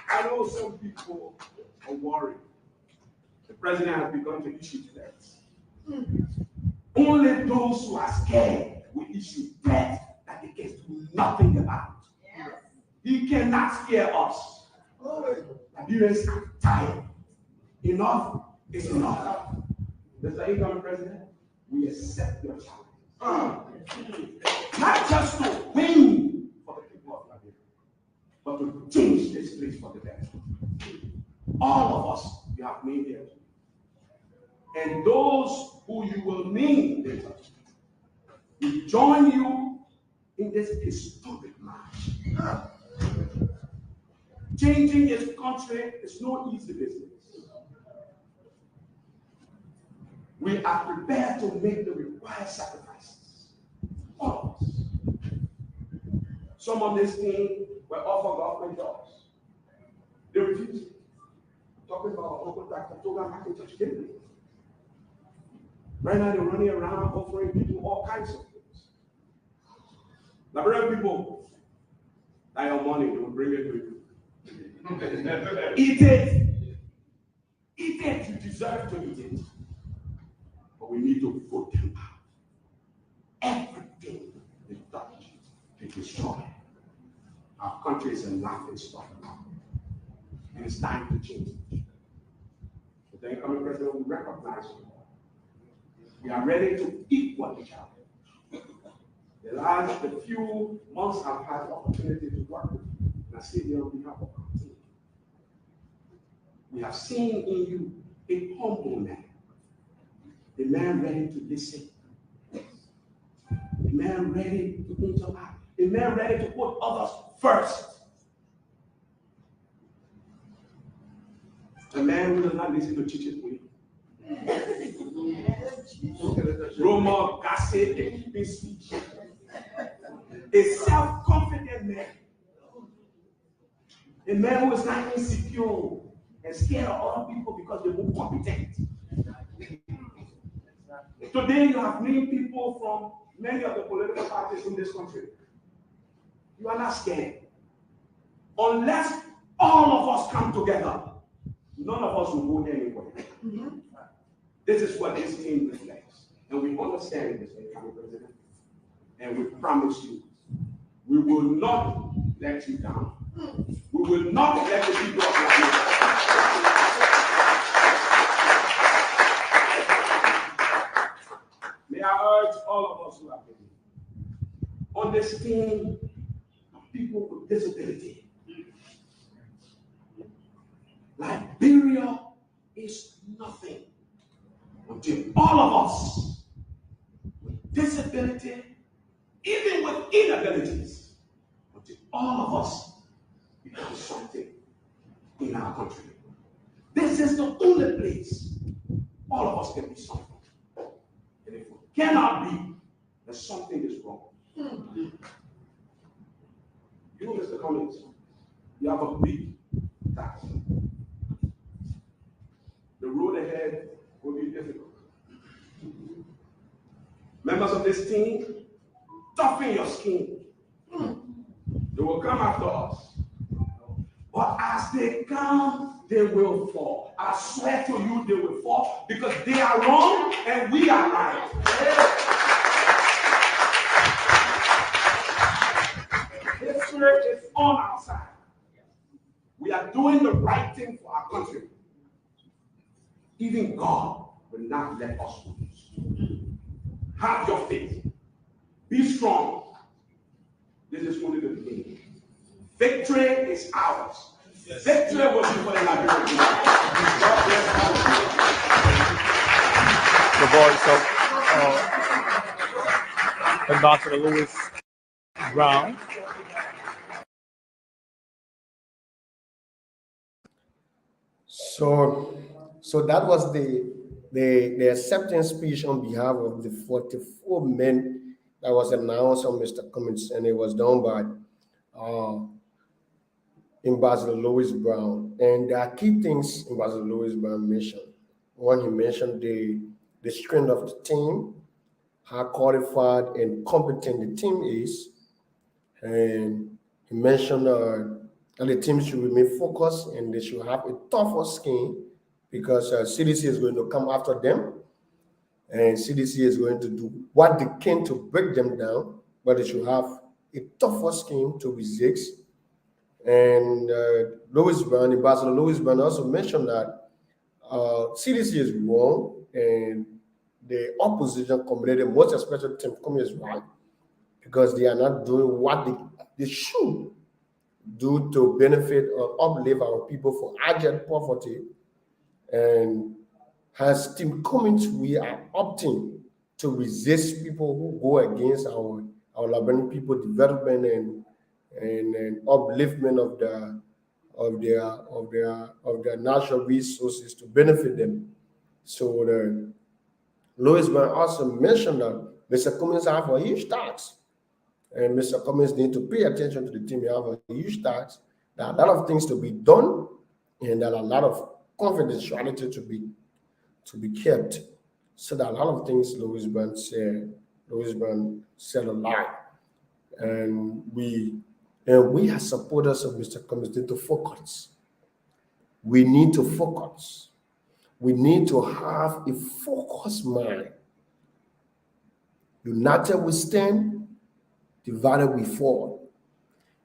I know some people are worried. The president has begun to issue threats. Only those who are scared will issue threats that they can do nothing about. Yes. He cannot scare us. Liberians are tired. Enough is enough. Mr. Incoming President, we accept your challenge. Not just to win for the people of Liberia, but to change this place for the better. All of us, you have made here. And those who you will name later, we join you in this historic march. Changing this country is no easy business. We are prepared to make the required sacrifices. All of us. Some of this team were offered government jobs. They refused. Talking about local tax, I told them I can touch it. Right now they're running around offering people all kinds of things. Liberian people, that your money, they will bring it to you. Eat it. Eat it. You deserve to eat it. But we need to vote them out. Everything they touch, they destroy. Our country is a laughing stock. And it's time to change it. The incoming president will recognize you. We are ready to equal each other. The few months I've had the opportunity to work with you. say it on behalf of our team. We have seen in you a humble man, a man ready to listen, a man ready to interact, a man ready to put others first, a man who does not listen to teachers. Rumor, gossip, and keeping speech. A self-confident man. A man who is not insecure and scared of other people because they're more competent. Today you have many people from many of the political parties in this country. You are not scared. Unless all of us come together, none of us will go anywhere. This is what this team reflects. And we understand this, Mr. President. And we promise you, we will not let you down. We will not let the people of Liberia. May I urge all of us who are here, on this team of people with disability. Liberia is nothing until all of us with disability, even with inabilities, until all of us become something in our country. This is the only place all of us can be something. And if we cannot be, then something is wrong. You, Mr. Cummings, you have a big task. The road ahead will be difficult. Members of this team, toughen your skin. They will come after us. But as they come, they will fall. I swear to you, they will fall because they are wrong and we are right. History is on our side. We are doing the right thing for our country. Even God will not let us lose. Have your faith. Be strong. This is only the beginning. Victory is ours. Yes. Victory will be for the Liberian people. The voice of Ambassador Louis Brown. So that was the acceptance speech on behalf of the 44 men that was announced on Mr. Cummings, and it was done by Ambassador Louis Brown. And there are key things Ambassador Louis Brown mentioned. One, he mentioned the strength of the team, how qualified and competent the team is, and he mentioned that the team should remain focused and they should have a tougher skin because CDC is going to come after them, and CDC is going to do what they can to break them down, but they should have a tougher skin to resist. And Ambassador Louis Brown also mentioned that CDC is wrong and the opposition community, most especially Tim Cummings, is right because they are not doing what they should do to benefit or uplift our people from abject poverty. And as Tim Cummings, we are opting to resist people who go against our Liberian people development and upliftment of their natural resources to benefit them. So Louis Brown also mentioned that Mr. Cummings have a huge tax, and Mr. Cummings need to pay attention to the team. They have a huge tax. There are a lot of things to be done, and there are a lot of confidentiality to be kept. So there are a lot of things Louis Brown said a lot, and we as supporters of Mr. Cummings need to focus. We need to focus. We need to have a focused mind. United we stand, divided we fall.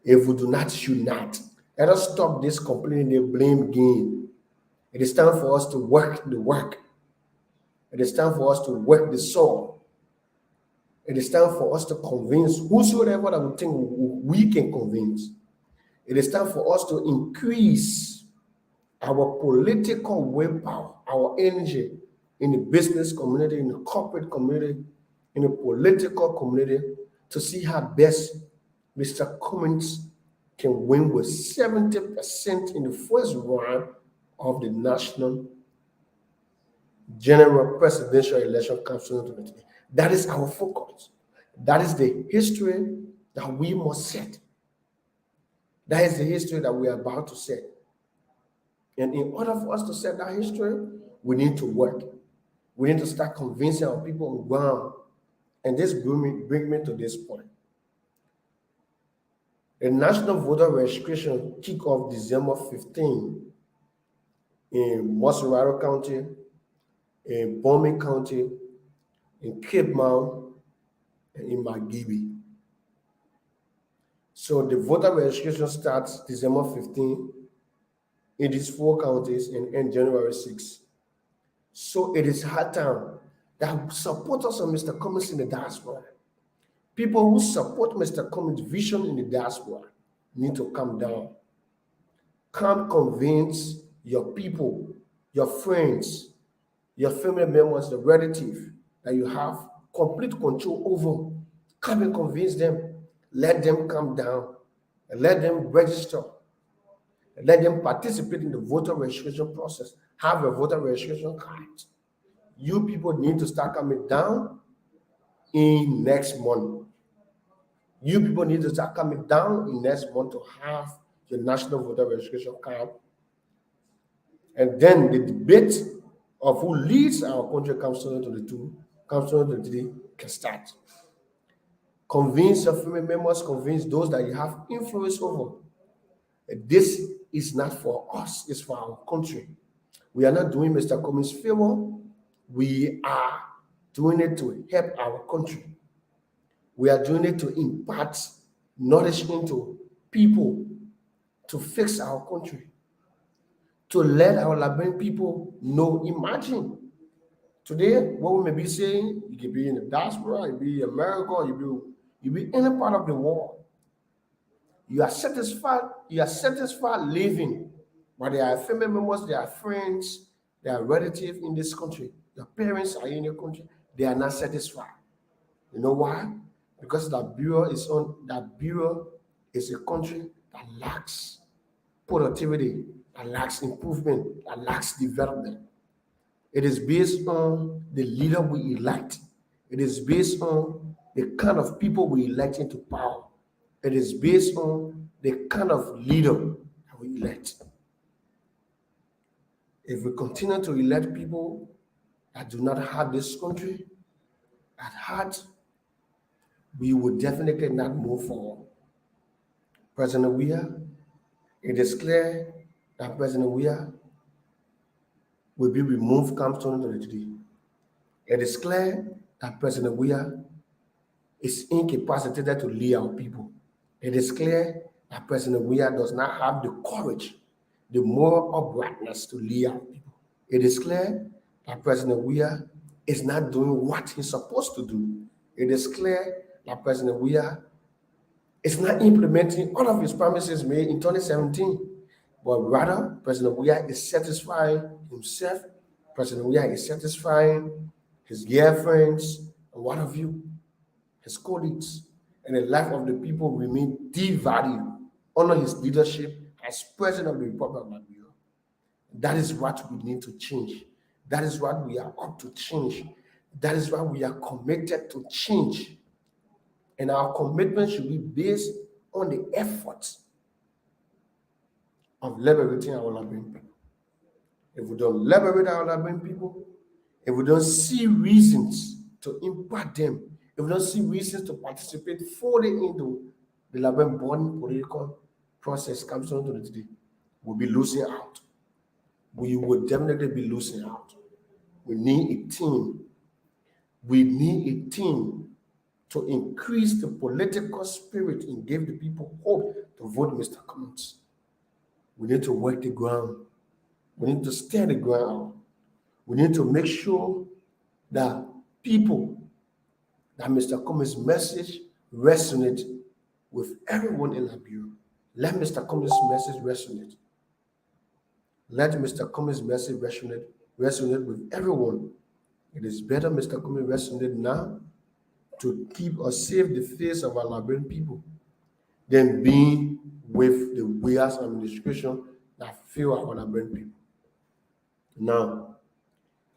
If we do not unite, let us stop this complaining and blame game. It is time for us to work the work. It is time for us to work the soul. It is time for us to convince whosoever that we think we can convince. It is time for us to increase our political willpower, our energy in the business community, in the corporate community, in the political community, to see how best Mr. Cummings can win with 70% in the first round of the national general presidential election council. That is our focus. That is the history that we must set. That is the history that we are about to set. And in order for us to set that history, we need to work. We need to start convincing our people on the ground. And this bring me to this point. The national voter registration kick off December 15 in Mosserado County, in Bombay County, in Cape Mount, and in Magibi. So the voter registration starts December 15 in these 4 counties and end January 6. So it is hard time that supporters of Mr. Cummings in the diaspora, people who support Mr. Cummings' vision in the diaspora, need to come down. Come convince your people, your friends, your family members, the relative that you have complete control over. Come and convince them. Let them come down and let them register. Let them participate in the voter registration process. Have a voter registration card. You people need to start coming down in next month. You people need to start coming down in next month to have your national voter registration card. And then the debate of who leads our country comes to the 3 can start. Convince your family members, convince those that you have influence over. This is not for us, it's for our country. We are not doing Mr. Cummings' favor. We are doing it to help our country. We are doing it to impart knowledge into people, to fix our country, to let our Liberian people know. Imagine today what we may be saying. You could be in the diaspora, you be in America, you be any part of the world. You are satisfied living, but there are family members, there are friends, there are relatives in this country. Your parents are in your country, they are not satisfied. You know why? Because that bureau is a country that lacks productivity, that lacks improvement, that lacks development. It is based on the leader we elect. It is based on the kind of people we elect into power. It is based on the kind of leader that we elect. If we continue to elect people that do not have this country at heart, we will definitely not move forward. President Weah, it is clear that President Weah will be removed come 2023. It is clear that President Weah is incapacitated to lead our people. It is clear that President Weah does not have the courage, the moral uprightness to lead our people. It is clear that President Weah is not doing what he's supposed to do. It is clear that President Weah is not implementing all of his promises made in 2017, but rather President Weah is satisfying himself. President Weah is satisfying his girlfriends and what have you, his colleagues, and the life of the people remain devalued under his leadership as President of the Republic of Liberia. That is what we need to change. That is what we are up to change. That is why we are committed to change. And our commitment should be based on the efforts of liberating our Liberian people. If we don't liberate our Liberian people, if we don't see reasons to impact them, if we don't see reasons to participate fully into the Liberian born political process comes on to the day, we'll be losing out. We will definitely be losing out. We need a team. We need a team to increase the political spirit and give the people hope to vote Mr. Cummings. We need to work the ground. We need to stir the ground. We need to make sure that people, that Mr. Cummings' message resonates with everyone in Liberia. Let Mr. Cummings' message resonate. Let Mr. Cummings' message resonate with everyone. It is better Mr. Cummings resonate now to keep or save the face of our Liberian people than being with the weird administration that fail our Liberian people. Now,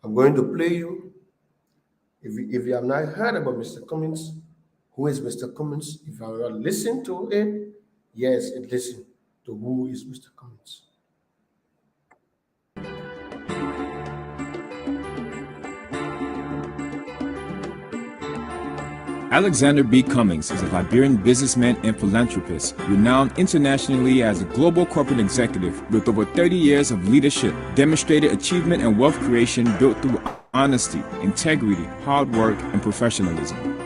I'm going to play you. If you have not heard about Mr. Cummings, who is Mr. Cummings? If you have not listened to it, yes, listen to who is Mr. Cummings. Alexander B. Cummings is a Liberian businessman and philanthropist, renowned internationally as a global corporate executive with over 30 years of leadership, demonstrated achievement and wealth creation built through honesty, integrity, hard work, and professionalism.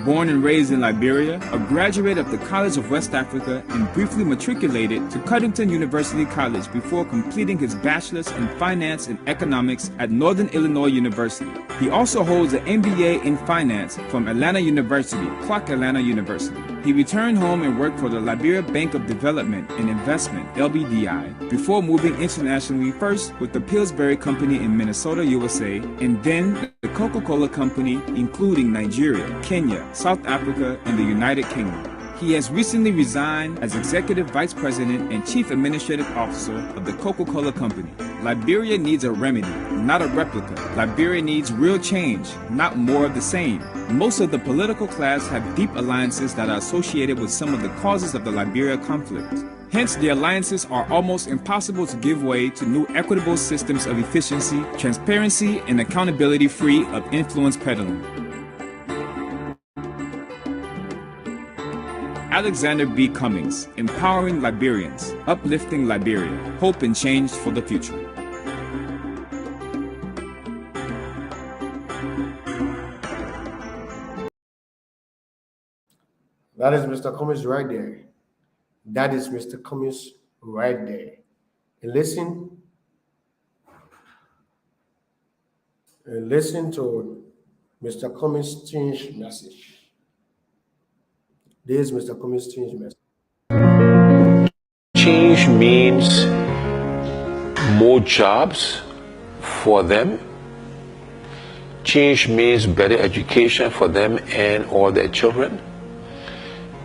Born and raised in Liberia, a graduate of the College of West Africa and briefly matriculated to Cuttington University College before completing his bachelor's in finance and economics at Northern Illinois University. He also holds an MBA in finance from Atlanta University, Clark Atlanta University. He returned home and worked for the Liberia Bank of Development and Investment, LBDI, before moving internationally, first with the Pillsbury Company in Minnesota, USA, and then the Coca-Cola Company, including Nigeria, Kenya, South Africa, and the United Kingdom. He has recently resigned as Executive Vice President and Chief Administrative Officer of the Coca-Cola Company. Liberia needs a remedy, not a replica. Liberia needs real change, not more of the same. Most of the political class have deep alliances that are associated with some of the causes of the Liberia conflict. Hence, the alliances are almost impossible to give way to new equitable systems of efficiency, transparency, and accountability free of influence peddling. Alexander B. Cummings, empowering Liberians, uplifting Liberia, hope and change for the future. That is Mr. Cummings right there. That is Mr. Cummings right there. And listen to Mr. Cummings' change message. This is Mr. Cummings' change message. Change means more jobs for them. Change means better education for them and all their children.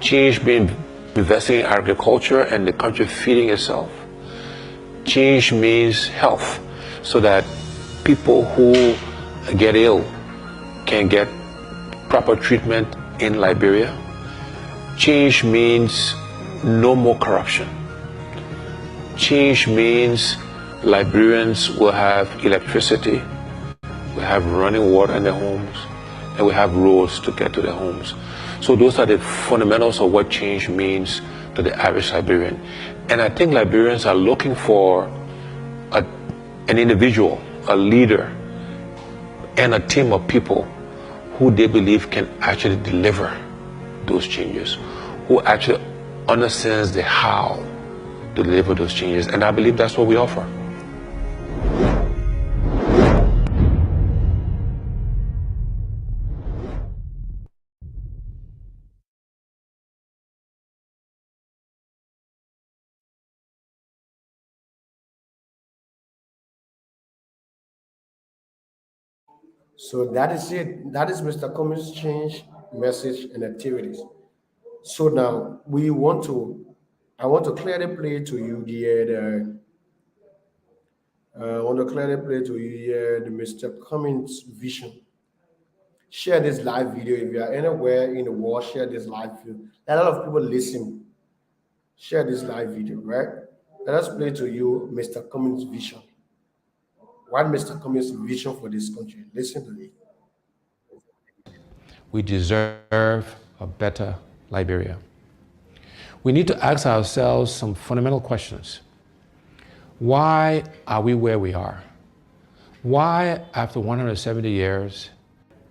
Change means investing in agriculture and the country feeding itself. Change means health, so that people who get ill can get proper treatment in Liberia. Change means no more corruption. Change means Liberians will have electricity, will have running water in their homes, and will have roads to get to their homes. So those are the fundamentals of what change means to the average Liberian. And I think Liberians are looking for an individual, a leader, and a team of people who they believe can actually deliver those changes, who actually understands the how to deliver those changes. And I believe that's what we offer. So that is it. That is Mr. Cummings' change message and activities. So now I want to clearly play to you the Mr. Cummings vision. Share this live video. If you are anywhere in the world, share this live video. A lot of people listen. Share this live video, right? Let us play to you Mr. Cummings' vision. What Mr. Cummings' vision for this country? Listen to me. We deserve a better Liberia. We need to ask ourselves some fundamental questions. Why are we where we are? Why, after 170 years,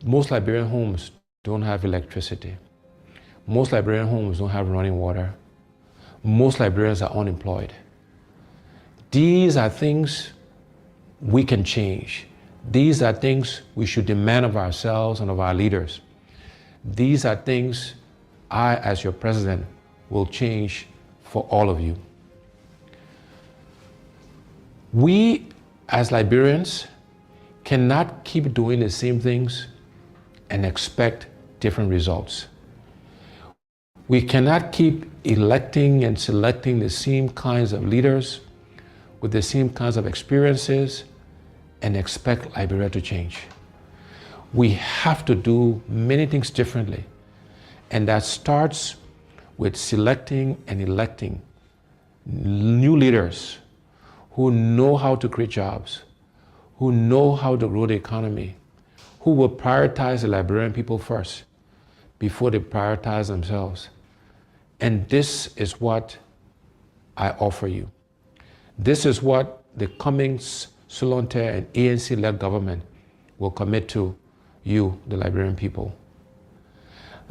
most Liberian homes don't have electricity? Most Liberian homes don't have running water. Most Liberians are unemployed. These are things we can change. These are things we should demand of ourselves and of our leaders. These are things I, as your president, will change for all of you. We, as Liberians, cannot keep doing the same things and expect different results. We cannot keep electing and selecting the same kinds of leaders with the same kinds of experiences and expect Liberia to change. We have to do many things differently, and that starts with selecting and electing new leaders who know how to create jobs, who know how to grow the economy, who will prioritize the Liberian people first before they prioritize themselves. And this is what I offer you. This is what the Cummings, Solonter, and ANC-led government will commit to you, the Liberian people.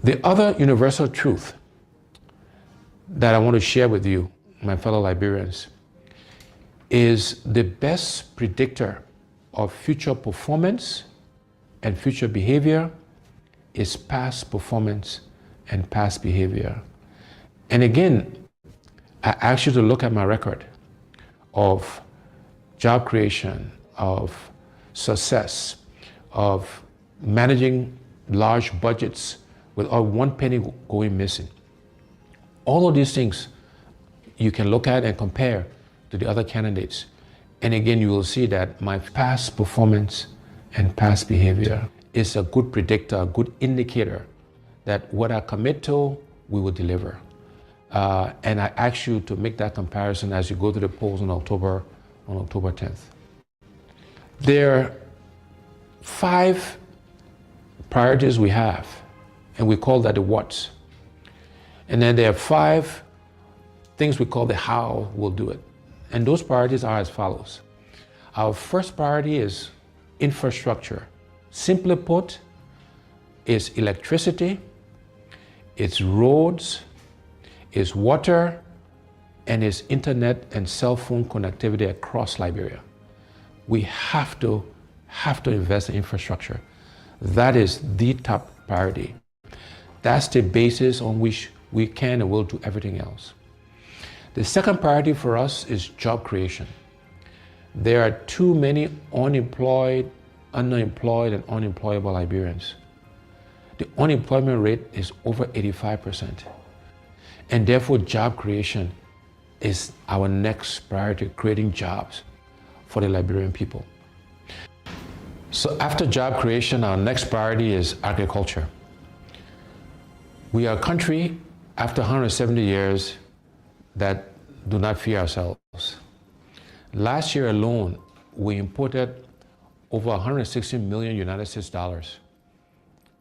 The other universal truth that I want to share with you, my fellow Liberians, is the best predictor of future performance and future behavior is past performance and past behavior. And again, I ask you to look at my record of job creation, of success, of managing large budgets without one penny going missing. All of these things you can look at and compare to the other candidates. And again, you will see that my past performance and past behavior is a good predictor, a good indicator that what I commit to, we will deliver. And I ask you to make that comparison as you go to the polls on October 10th. There are 5 priorities we have, and we call that the what's. And then there are 5 things we call the how we'll do it. And those priorities are as follows. Our first priority is infrastructure. Simply put, it's electricity, it's roads, it's water, and it's internet and cell phone connectivity across Liberia. We have to invest in infrastructure. That is the top priority. That's the basis on which we can and will do everything else. The second priority for us is job creation. There are too many unemployed, underemployed, and unemployable Liberians. The unemployment rate is over 85%. And therefore, job creation is our next priority, creating jobs for the Liberian people. So after job creation, our next priority is agriculture. We are a country, after 170 years, that do not fear ourselves. Last year alone, we imported over 160 million United States dollars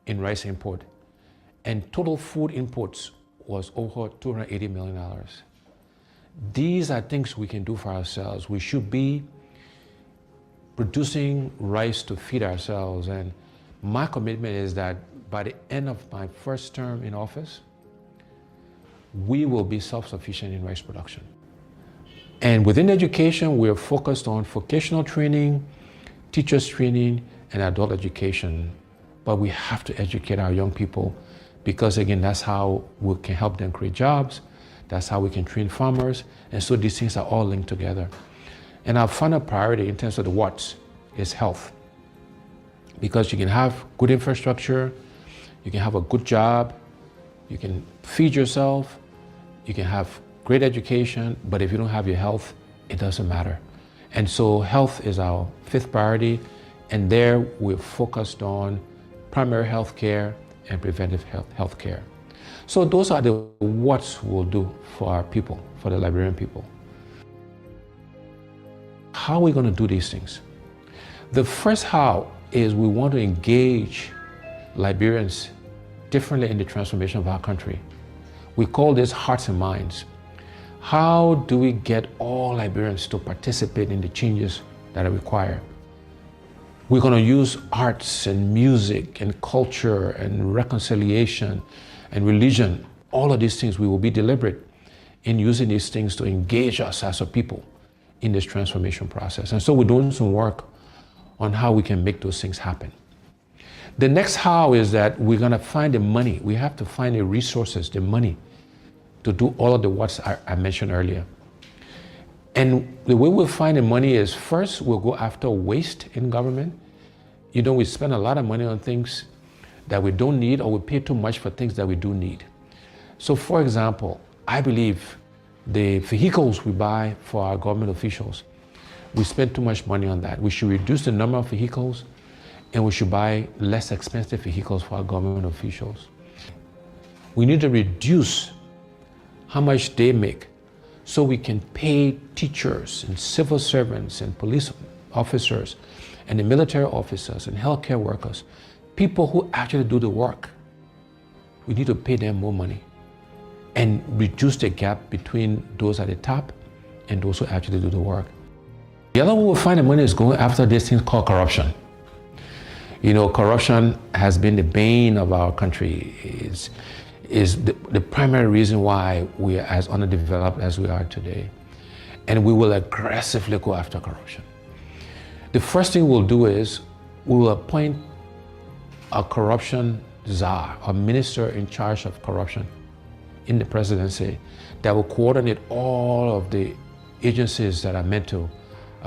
in rice import, and total food imports was over $280 million. These are things we can do for ourselves. We should be producing rice to feed ourselves, and my commitment is that by the end of my first term in office, we will be self-sufficient in rice production. And within education, we are focused on vocational training, teachers training, and adult education. But we have to educate our young people because, again, that's how we can help them create jobs. That's how we can train farmers. And so these things are all linked together. And our final priority in terms of the what's is health. Because you can have good infrastructure, you can have a good job, you can feed yourself, you can have great education, but if you don't have your health, it doesn't matter. And so health is our 5th priority, and there we're focused on primary health care and preventive health care. So those are the what's we'll do for our people, for the Liberian people. How are we going to do these things? The first how is we want to engage Liberians differently in the transformation of our country. We call this hearts and minds. How do we get all Liberians to participate in the changes that are required? We're going to use arts and music and culture and reconciliation and religion. All of these things, we will be deliberate in using these things to engage us as a people in this transformation process. And so we're doing some work on how we can make those things happen. The next how is that we're going to find the money. We have to find the resources, the money, to do all of the what I mentioned earlier. And the way we'll find the money is, first, we'll go after waste in government. You know, we spend a lot of money on things that we don't need, or we pay too much for things that we do need. So, for example, I believe the vehicles we buy for our government officials, we spend too much money on that. We should reduce the number of vehicles, and we should buy less expensive vehicles for our government officials. We need to reduce how much they make so we can pay teachers and civil servants and police officers and the military officers and healthcare workers, people who actually do the work. We need to pay them more money and reduce the gap between those at the top and those who actually do the work. The other way we'll find the money is going after this thing called corruption. You know, corruption has been the bane of our country. Is the primary reason why we are as underdeveloped as we are today. And we will aggressively go after corruption. The first thing we'll do is we will appoint a corruption czar, a minister in charge of corruption in the presidency that will coordinate all of the agencies that are meant to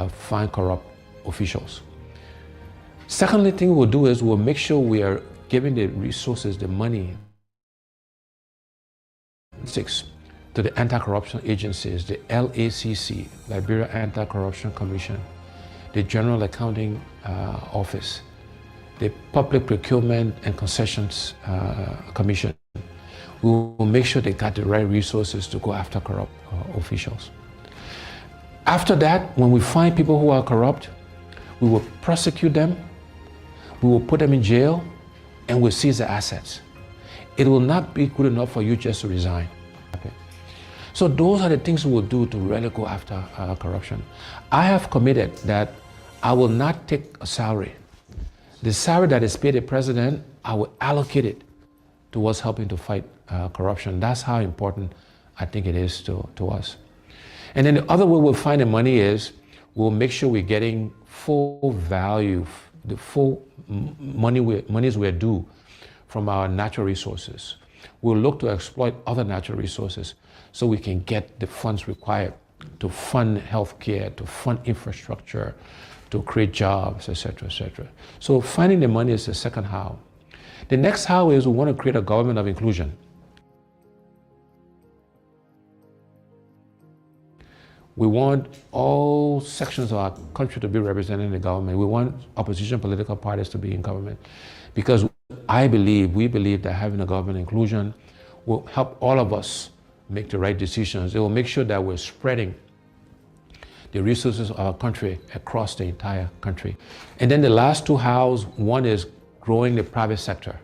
find corrupt officials. Secondly thing we'll do is we'll make sure we are giving the resources, the money, to the anti-corruption agencies, the LACC, Liberian Anti-Corruption Commission, the General Accounting Office, the Public Procurement and Concessions Commission. We will make sure they got the right resources to go after corrupt officials. After that, when we find people who are corrupt, we will prosecute them, we will put them in jail, and we'll seize their assets. It will not be good enough for you just to resign. Okay. So those are the things we will do to really go after corruption. I have committed that I will not take a salary. The salary that is paid the president, I will allocate it towards helping to fight corruption. That's how important I think it is to us. And then the other way we'll find the money is we'll make sure we're getting full value, the full monies we're due from our natural resources. We'll look to exploit other natural resources so we can get the funds required to fund healthcare, to fund infrastructure, to create jobs, etc., etc. So finding the money is the second how. The next how is we want to create a government of inclusion. We want all sections of our country to be represented in the government. We want opposition political parties to be in government, because we believe that having a government inclusion will help all of us make the right decisions. It will make sure that we're spreading the resources of our country across the entire country. And then the last two hows, one is growing the private sector.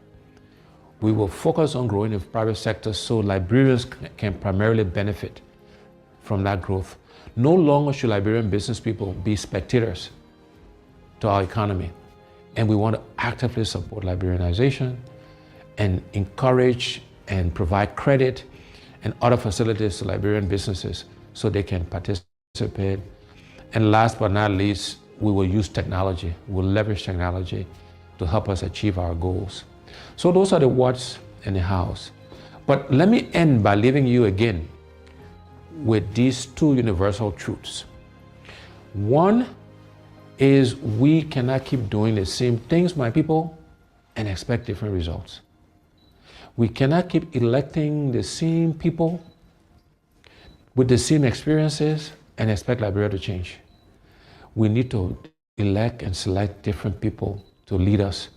We will focus on growing the private sector so Liberians can primarily benefit from that growth. No longer should Liberian business people be spectators to our economy. And we want to actively support Liberianization and encourage and provide credit and other facilities to Liberian businesses so they can participate. And last but not least, we will use technology. We'll leverage technology to help us achieve our goals. So those are the whats and the hows. But let me end by leaving you again with these two universal truths. One is we cannot keep doing the same things, my people, and expect different results. We cannot keep electing the same people with the same experiences and expect Liberia to change. We need to elect and select different people to lead us,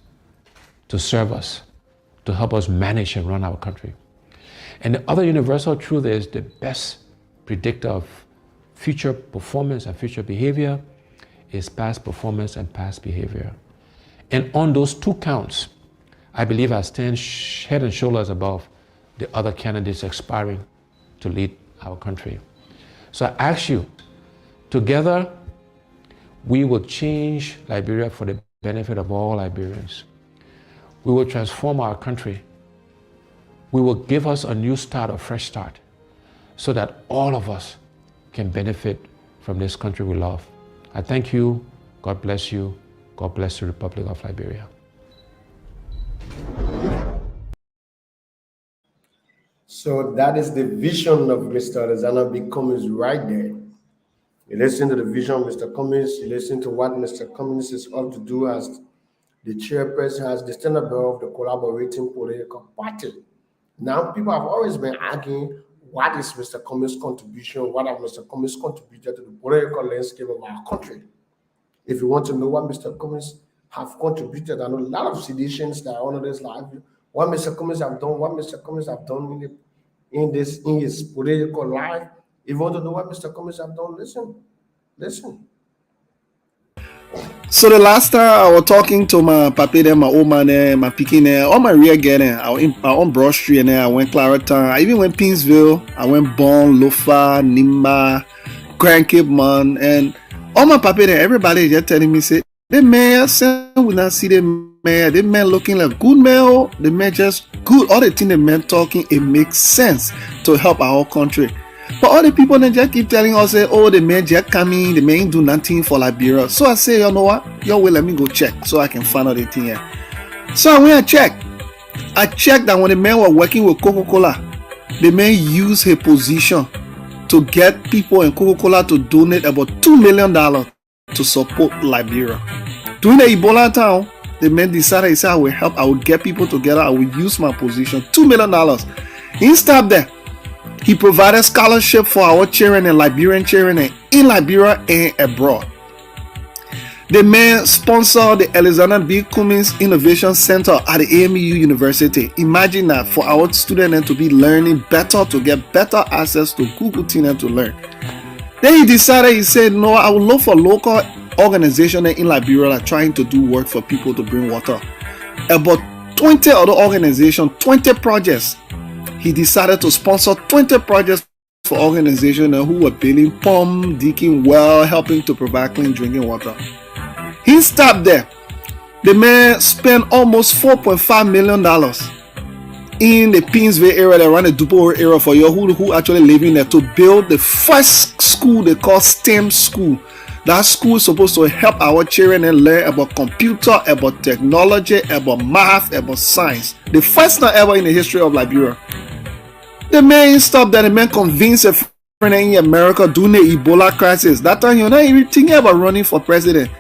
to serve us, to help us manage and run our country. And the other universal truth is the best predictor of future performance and future behavior is past performance and past behavior. And on those two counts, I believe I stand head and shoulders above the other candidates aspiring to lead our country. So I ask you, together, we will change Liberia for the benefit of all Liberians. We will transform our country. We will give us a new start, a fresh start, so that all of us can benefit from this country we love. I thank you. God bless you. God bless the Republic of Liberia. So that is the vision of Mr. Alexander B. Cummings right there. You listen to the vision of Mr. Cummings, you listen to what Mr. Cummings is up to do as the chairperson, as the standard bearer of the collaborating political party. Now, people have always been arguing, what is Mr. Cummings' contribution? What have Mr. Cummings contributed to the political landscape of our country? If you want to know what Mr. Cummings have contributed, I know a lot of seditions that are on this life. What Mr. Cummings have done, in his political life. If you want to know what Mr. Cummings have done, listen. So the last time I was talking to my papi there, my old man there, my pikin there, all my rear gear there, I went Broad Street there, I went Clarendon, I even went Pinsville, I went Bon, Lofa, Nima, Grand Cape Man, and all my papi there, everybody just telling me, say, the man, we not see the man, the man looking like good man, the man just good, all the things the man talking, it makes sense to help our country. But all the people then just keep telling us, say, oh, the man just coming, the man ain't do nothing for Liberia. So I say, you know what? Yo, well, let me go check so I can find out the thing here. So I went and checked. I checked that when the man was working with Coca-Cola, the man used his position to get people in Coca-Cola to donate about $2 million to support Liberia. During the Ebola time, the man decided, he said, I will help, I will get people together, I will use my position, $2 million. He stopped there. He provided scholarship for our children and Liberian children in Liberia and abroad. The man sponsored the Alexander B. Cummings Innovation Center at the AMU University. Imagine that, for our students to be learning better, to get better access to Google Teen to learn. Then he decided, he said, no, I will look for local organizations in Liberia that are trying to do work for people to bring water. About 20 other organizations, 20 projects. He decided to sponsor 20 projects for organizations who were building pump, digging well, helping to provide clean drinking water. He stopped there. The man spent almost $4.5 million in the Pinsville area, around the Dupo area, for you who actually living there, to build the first school they call STEM school. That school is supposed to help our children and learn about computer, about technology, about math, about science. The first time ever in the history of Liberia. The man stopped there. The man convinced a friend in America during the Ebola crisis. That time, you're not even thinking about running for president.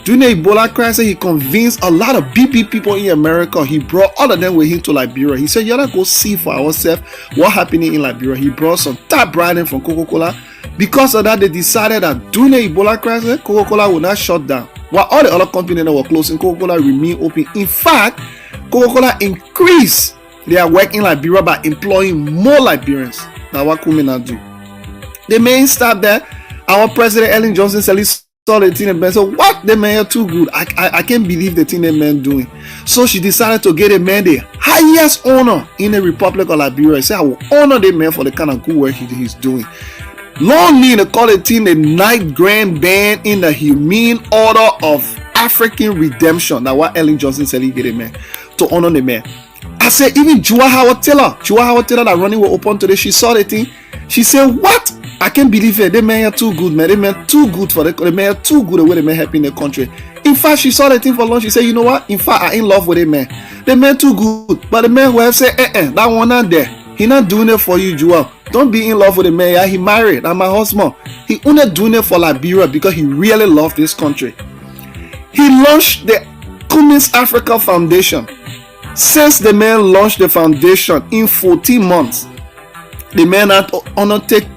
During the Ebola crisis, he convinced a lot of BP people in America. He brought all of them with him to Liberia. He said, you gotta go see for ourselves what's happening in Liberia. He brought some top branding from Coca-Cola. Because of that, they decided that during the Ebola crisis, Coca-Cola would not shut down. While all the other companies that were closing, Coca-Cola remained open. In fact, Coca-Cola increased their work in Liberia by employing more Liberians. Now what could we not do? The man stopped there. Our president, Ellen Johnson, saw the thing and man said, what? The man are too good. I can't believe the thing the man doing. So she decided to get a man the highest honor in the Republic of Liberia. She said, I will honor the man for the kind of good work he's doing. Long need to call it in the Ninth Grand Band in the Humane Order of African Redemption. Now what Ellen Johnson said, he get a man to honor the man. I said, even Jua Howard Taylor that running was open today, she saw the thing. She said, what? I can't believe it. The man are too good, man. The man too good for the man are too good the way the man helping the country. In fact, she saw the thing for lunch. She said, you know what? In fact, I in love with the man. The man too good. But the man will have said, that one not there. He not doing it for you, Joel. Don't be in love with the man. Yeah, he married. I'm my husband. He only doing it for Liberia because he really loved this country. He launched the Cummings Africa Foundation. Since the man launched the foundation in 14 months, the man had undertaken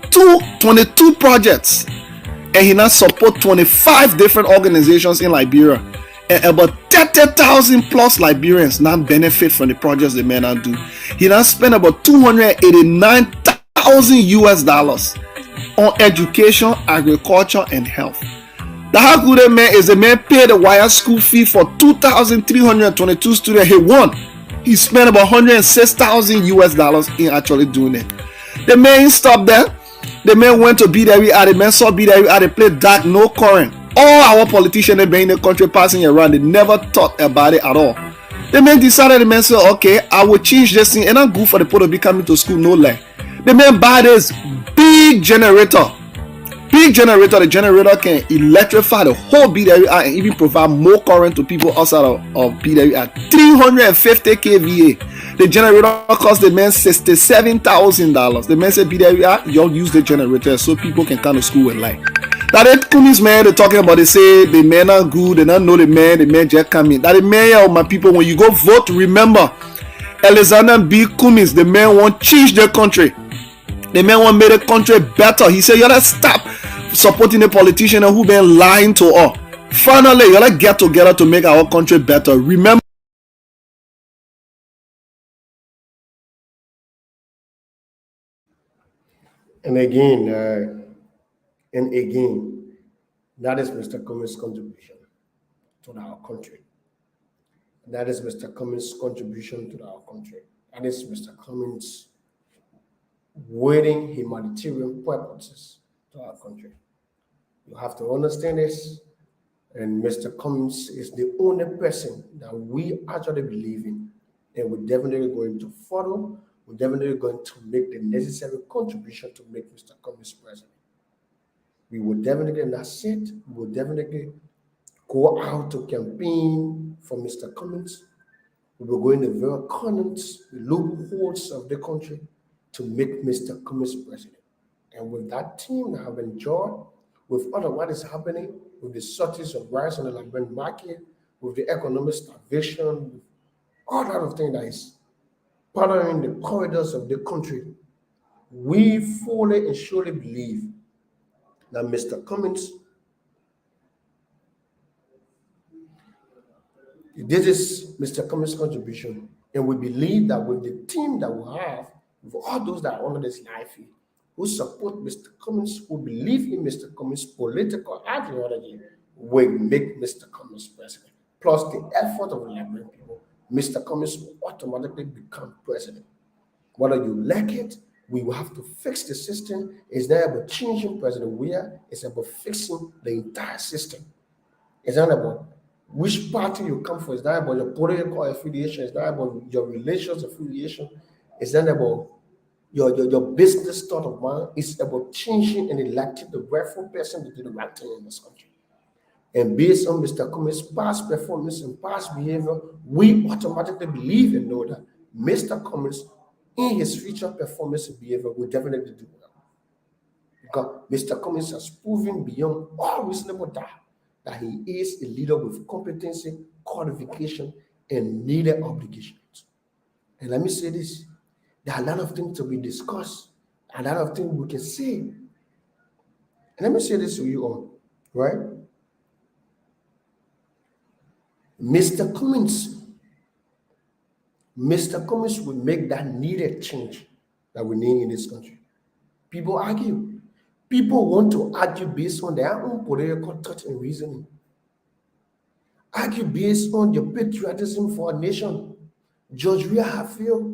22 projects, and he now support 25 different organizations in Liberia, and about 30,000 plus Liberians now benefit from the projects the man now do. He now spent about $289,000 on education, agriculture, and health. The how good a man is, the man paid the wire school fee for 2,322 students. He won. He spent about $106,000 in actually doing it. The man stopped there. The man went to BWI. The man saw BWI. They played dark, no current. All our politicians that been in the country passing around, they never thought about it at all. The man decided, the man said, okay, I will change this thing and I'm good for the people to be coming to school, no lie. The man buy this big generator. big generator. The generator can electrify the whole BWI and even provide more current to people outside of BWI. 350 kVA. The generator cost the man $67,000. The man said, BWI, y'all use the generator so people can come to school with light. That the Cummings man they're talking about, they say the men are good, they don't know the man just come in. That the man, my people, when you go vote, remember Alexander B. Cummings, the man want change the country. The man want make the country better. He said, y'all stop supporting the politician who been lying to us. Finally, y'all get together to make our country better. Remember. And again, that is Mr. Cummings' contribution to our country. That is Mr. Cummings' contribution to our country. That is Mr. Cummings waiting humanitarian purposes to our country. You have to understand this. And Mr. Cummings is the only person that we actually believe in. And we're definitely going to follow. We're definitely going to make the necessary contribution to make Mr. Cummings president. We will definitely not sit. We will definitely go out to campaign for Mr. Cummings. We will go in the very corners, the loopholes of the country to make Mr. Cummings president. And with that team that have enjoyed, with all of what is happening, with the shortage of rice on the Liberian market, with the economic starvation, with all that of things that is bothering the corridors of the country, we fully and surely believe that Mr. Cummings, this is Mr. Cummings' contribution. And we believe that with the team that we have, with all those that are under this life, who support Mr. Cummings, who believe in Mr. Cummings' political ideology, will make Mr. Cummings president. Plus the effort of the Liberian people, Mr. Cummings will automatically become president. Whether you like it, we will have to fix the system. It's not about changing President Weah, it's about fixing the entire system. It's not about which party you come for, it's not about your political affiliation, it's not about your religious affiliation, it's not about your business thought of mind. It's about changing and electing the rightful person to do the right thing in this country. And based on Mr. Cummings' past performance and past behavior, we automatically believe and know that Mr. Cummings, in his future performance and behavior, will definitely do well. Because Mr. Cummings has proven beyond all reasonable doubt that he is a leader with competency, qualification, and needed obligations. And let me say this, there are a lot of things to be discussed, a lot of things we can say. And let me say this to you all, right? Mr. Cummings will make that needed change that we need in this country. People argue. People want to argue based on their own political thought and reasoning. Argue based on your patriotism for a nation. George Weah have failed.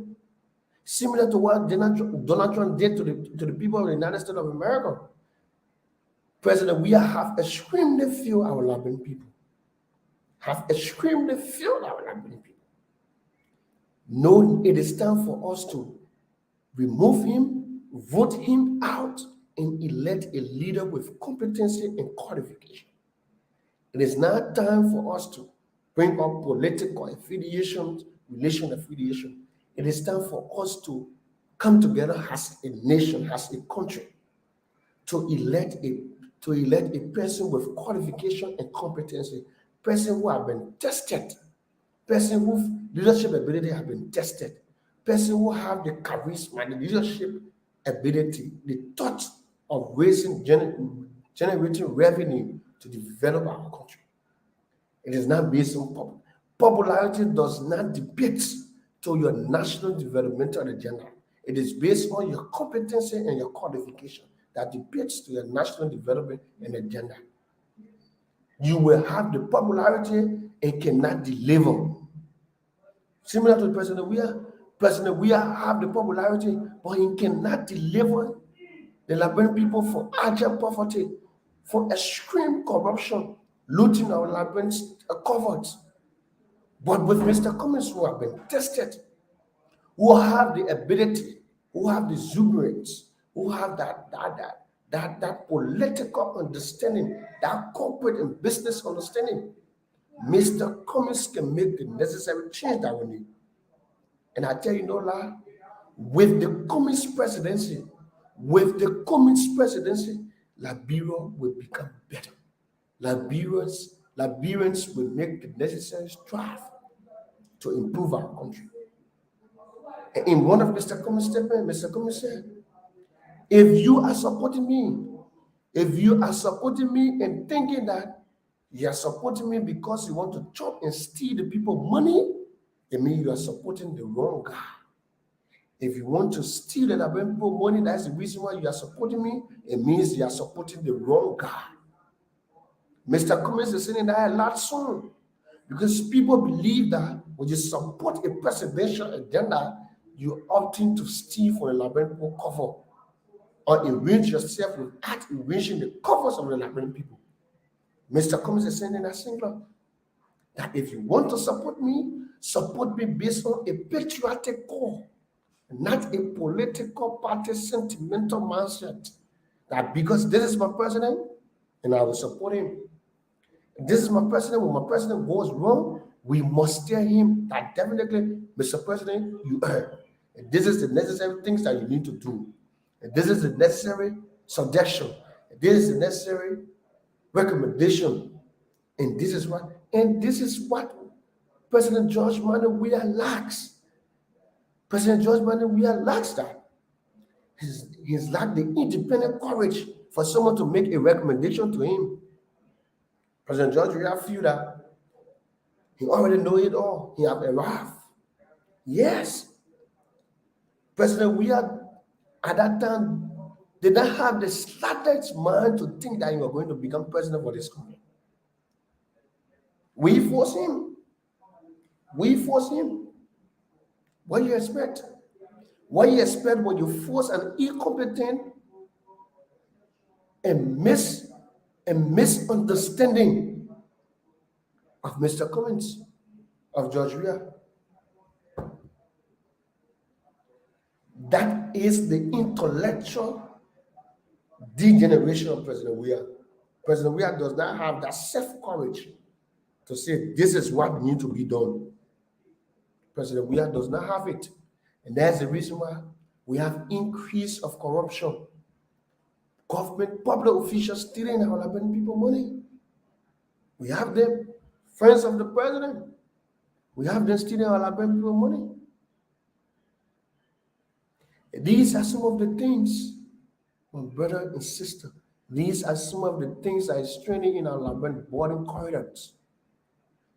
Similar to what Donald Trump did to the people of the United States of America. President Weah have extremely failed our Liberian people. Have extremely failed our Liberian people. No, it is time for us to remove him, vote him out, and elect a leader with competency and qualification. It is now time for us to bring up political affiliations, relation affiliation. It is time for us to come together as a nation, as a country, to elect a person with qualification and competency, person who have been tested, person whose leadership ability have been tested, person who have the charisma, the leadership ability, the thought of raising, generating revenue to develop our country. It is not based on popularity. Does not depict to your national developmental agenda. It is based on your competency and your qualification that depicts to your national development and agenda. You will have the popularity and cannot deliver. Similar to President Weah. President Weah have the popularity, but he cannot deliver the Liberian people from agile poverty, from extreme corruption, looting our Liberians covered. But with Mr. Cummings, who have been tested, who have the ability, who have the exuberance, who have that political understanding, that corporate and business understanding, Mr. Cummings can make the necessary change that we need. And I tell you no lie, with the Cummings presidency, Liberia will become better. Liberians will make the necessary strive to improve our country. And in one of Mr. Cummings' statements, Mr. Cummings said, if you are supporting me and thinking that you are supporting me because you want to chop and steal the people money, it means you are supporting the wrong guy. If you want to steal the Liberian people money, that's the reason why you are supporting me, it means you are supporting the wrong guy. Mr. Cummings is saying that a lot soon, because people believe that when you support a presidential agenda, you're opting to steal from the Liberian people cover, or enrich yourself without enriching the covers of the Liberian people. Mr. Cummings is saying in a singular that if you want to support me based on a patriotic call, not a political party sentimental mindset. That because this is my president, and I will support him. This is my president. When my president goes wrong, we must tell him that definitely, Mr. President, you err. And this is the necessary things that you need to do. And this is the necessary suggestion. And this is the necessary recommendation. And this is what President George Manuel Weah lacks. President George Manuel Weah lacks that. He's lacked the independent courage for someone to make a recommendation to him. President George Weah feel that he already know it all. He have arrived. Yes. President Weah at that time did not have the slightest mind to think that he was going to become president for this country. We force him. What do you expect? What do you expect when you force an incompetent and misunderstanding of Mr. Cummings, of George Weah? That is the intellectual degeneration of President Weah. President Weah does not have that self-courage to say, this is what needs to be done. President Weah does not have it. And that's the reason why we have increase of corruption. Government, public officials stealing our Liberian people money. We have them, friends of the president. We have them stealing our Liberian people money. These are some of the things, my brother and sister, these are some of the things that is straining in our Liberian border corridors.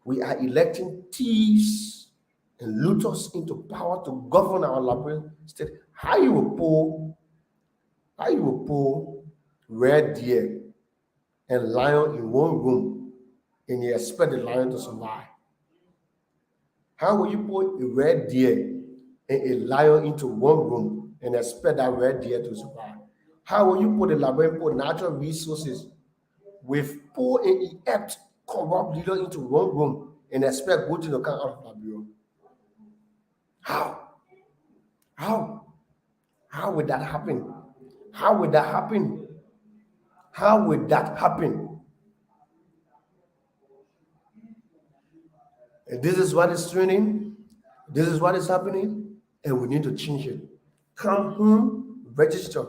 We are electing thieves and looters into power to govern our Liberian state. How you will pull red deer and lion in one room and you expect the lion to survive? How will you put a red deer and a lion into one room and expect that red deer to survive? How will you put the Liberian natural resources with poor and inept corrupt leaders into one room and expect good to come out of Liberia? How? How would that happen? How would that happen? How would that happen? And this is what is training. This is what is happening, and we need to change it. Come home, register.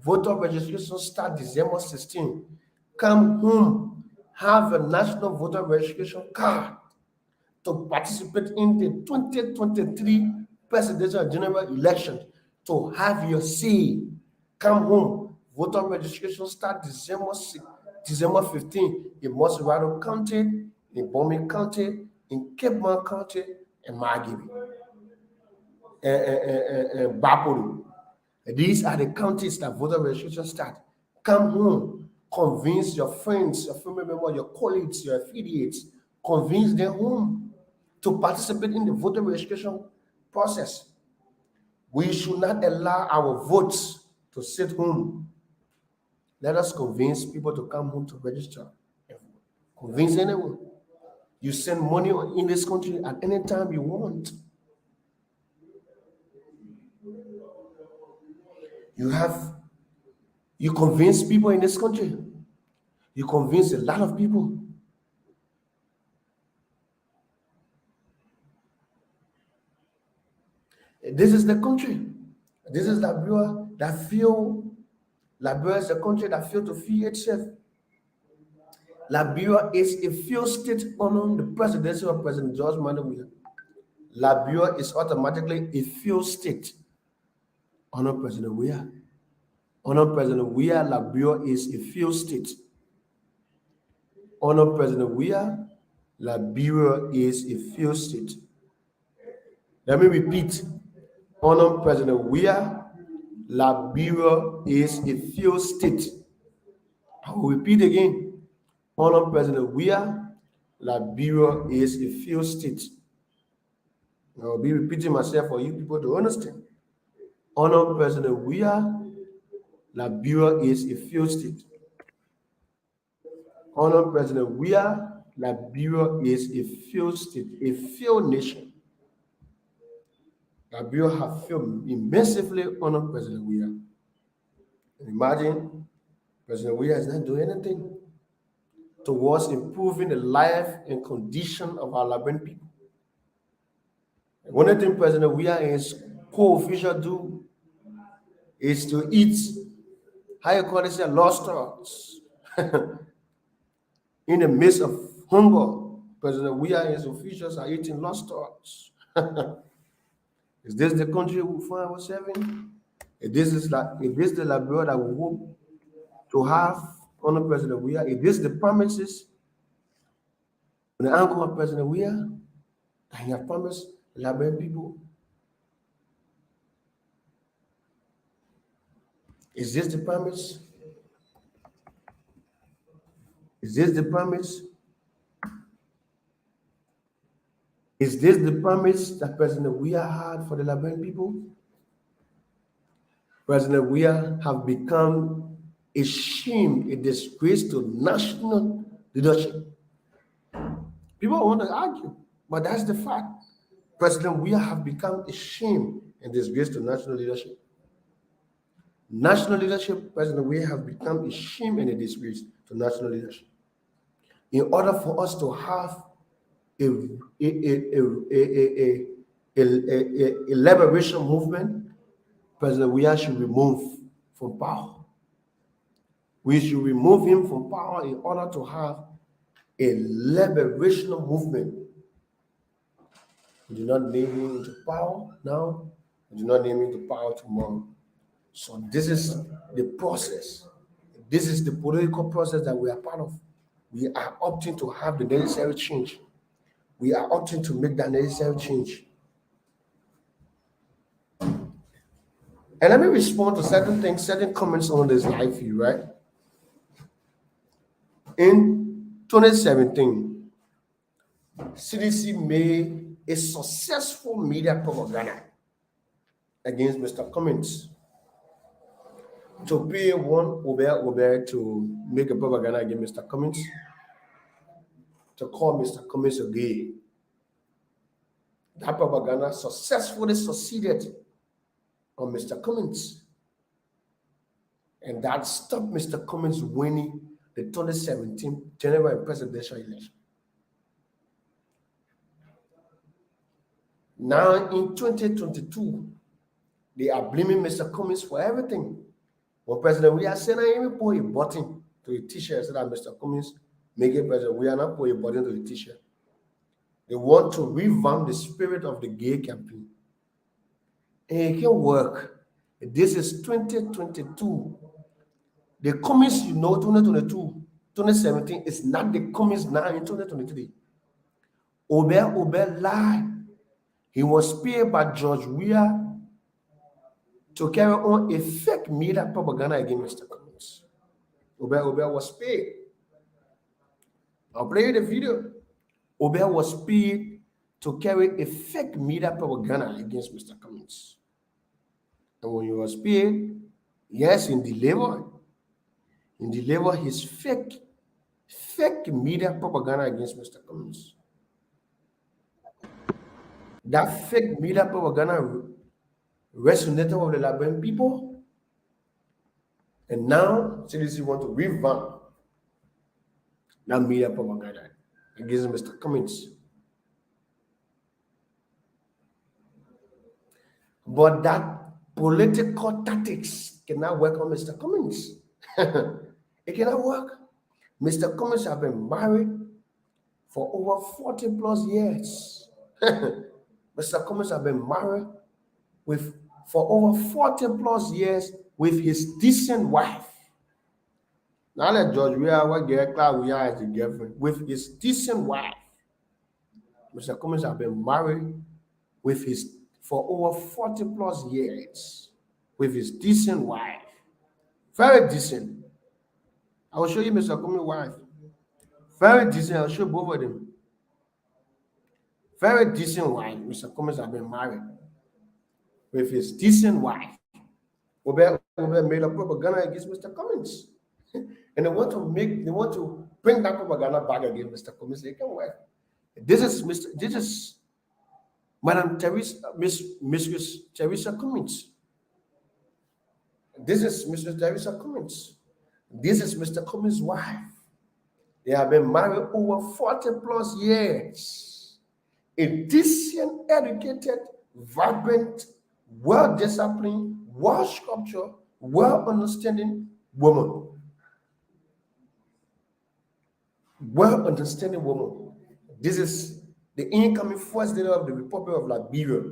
Voter registration start December 16. Come home, have a national voter registration card to participate in the 2023 presidential general election, to have your say. Come home. Voter registration start December 15 in Mosserado County, in Bomi County, in Cape Mount County, and Margibi, and Bapuru. These are the counties that voter registration start. Come home. Convince your friends, your family members, your colleagues, your affiliates. Convince them home to participate in the voter registration process. We should not allow our votes to sit home. Let us convince people to come home to register. Convince anyone. You send money in this country at any time you want. You have You convince people in this country. You convince a lot of people. This is the country. This is Liberia Liberia is the country that failed to feed itself. Liberia is a failed state under the presidency of President George Manuel. Liberia is automatically a failed state under President Weah. Under President Weah, Liberia is a failed state. Under President Weah, Liberia is a failed state. Let me repeat. Under President Weah, Liberia is a failed state. I will repeat again. Under President Weah, Liberia is a failed state. I will be repeating myself for you people to understand. Under President Weah, Liberia is a failed state. Under President Weah, Liberia is a failed state, a failed nation. Liberia have failed immensely under President Weah. Imagine President Weah is not doing anything towards improving the life and condition of our Liberian people. One of the things President Weah and his co-official do is to eat higher quality lost stocks. In the midst of hunger, President Weah and his officials are eating lost stocks. Is this the country we find ourselves in? If this is the Liberia that we hope to have under President Weah, if this the promises, the anchor of President Weah, that he has promised the Liberian people, is this the promise? Is this the promise? Is this the promise that President Weah had for the Liberian people? President Weah have become a shame, a disgrace to national leadership. People want to argue, but that's the fact. President Weah have become a shame and disgrace to national leadership. National leadership, President Weah have become a shame and a disgrace to national leadership. In order for us to have a liberation movement, President Weah should be removed from power. We should remove him from power in order to have a liberation movement. We do not name him into power now. We do not name him into power tomorrow. So this is the process. This is the political process that we are part of. We are opting to have the necessary change. We are opting to make that necessary change. And let me respond to certain things, certain comments on this live feed, right? In 2017, CDC made a successful media propaganda against Mr. Cummings to pay one Uber to make a propaganda against Mr. Cummings, to call Mr. Cummings a gay. That propaganda successfully succeeded on Mr. Cummings. And that stopped Mr. Cummings winning the 2017 general and presidential election. Now in 2022, they are blaming Mr. Cummings for everything. When President Weah said, I even put a button to a t-shirt so that Mr. Cummings make it President Weah not put a button to the t-shirt. They want to revamp the spirit of the gay campaign. And it can work. This is 2022. The Cummings, 2022, 2017 is not the Cummings now in 2023. Ober lied. He was paid by George Weah to carry on a fake media propaganda against Mr. Cummings. Ober was paid. I'll play you the video. Ober was paid to carry a fake media propaganda against Mr. Cummings. And when he was paid, yes, he delivered his fake media propaganda against Mr. Cummings. That fake media propaganda resonated with the Liberian people. And now CDC want to revamp that media propaganda against Mr. Cummings. But that political tactics cannot work on Mr. Cummings. It cannot work. Mr. Cummings have been married for over 40 plus years. Mr. Cummings have been married for over 40 plus years with his decent wife. Now let George we are as a girlfriend with his decent wife. Mr. Cummings have been married for over 40 plus years with his decent wife. Very decent. I will show you Mr. Cummings' wife. Very decent. I'll show both of them. Very decent wife. Mr. Cummings have been married with his decent wife. Obe made a propaganda against Mr. Cummings. And they want to bring that propaganda back against Mr. Cummings. They can work. This is Madam Teresa, Mistress Teresa Cummings. This is Mrs. Teresa Cummings. This is Mr. Cummings' wife. They have been married over 40 plus years. A decent, educated, vibrant, well-disciplined, well-sculptured, well-understanding woman. Well-understanding woman. This is the incoming first lady of the Republic of Liberia,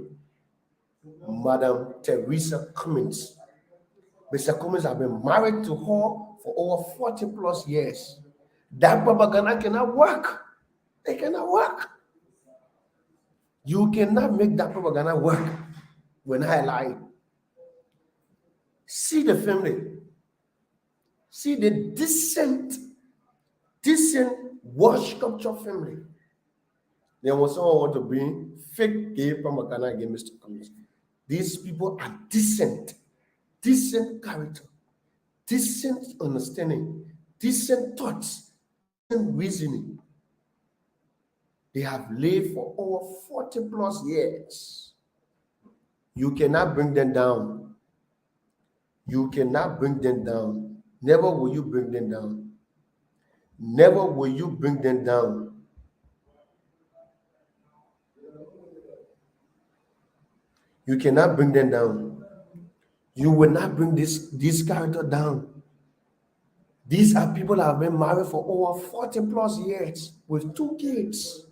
Madam Teresa Cummings. Mr. Cummings have been married to her for over 40 plus years. That propaganda cannot work. It cannot work. You cannot make that propaganda work when I lie. See the family. See the decent, wash sculpture family. There was someone want to bring fake gay propaganda against Mr. Cummings. These people are decent character, decent understanding, decent thoughts, decent reasoning. They have lived for over 40 plus years. You cannot bring them down. You cannot bring them down. Never will you bring them down. Never will you bring them down. You cannot bring them down. You will not bring this character down. These are people that have been married for over 40 plus years with 2 kids.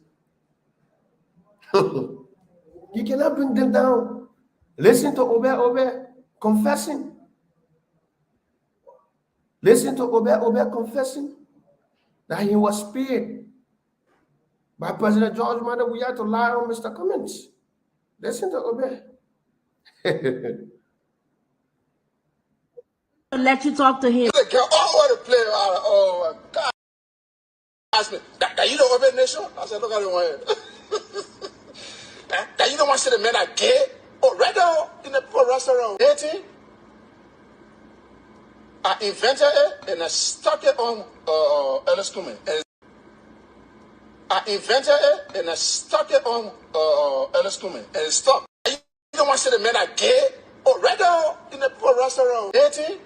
You cannot bring them down. Listen to Obe confessing. Listen to Obe confessing that he was paid by President George Mother. We had to lie on Mr. Cummings. Listen to Obe. Let you talk to him. Oh, what a player. Oh, my God. Asked me, that you don't obey nation? I said, look at it one here. That you don't want to see the men are gay? Oh, right now in the poor restaurant. 18. I invented it and I stuck it on Ellis Cummings. I invented it and I stuck it on Ellis Cummings. And it stuck. You don't want to see the men are gay? Oh, right now in the poor restaurant. 18.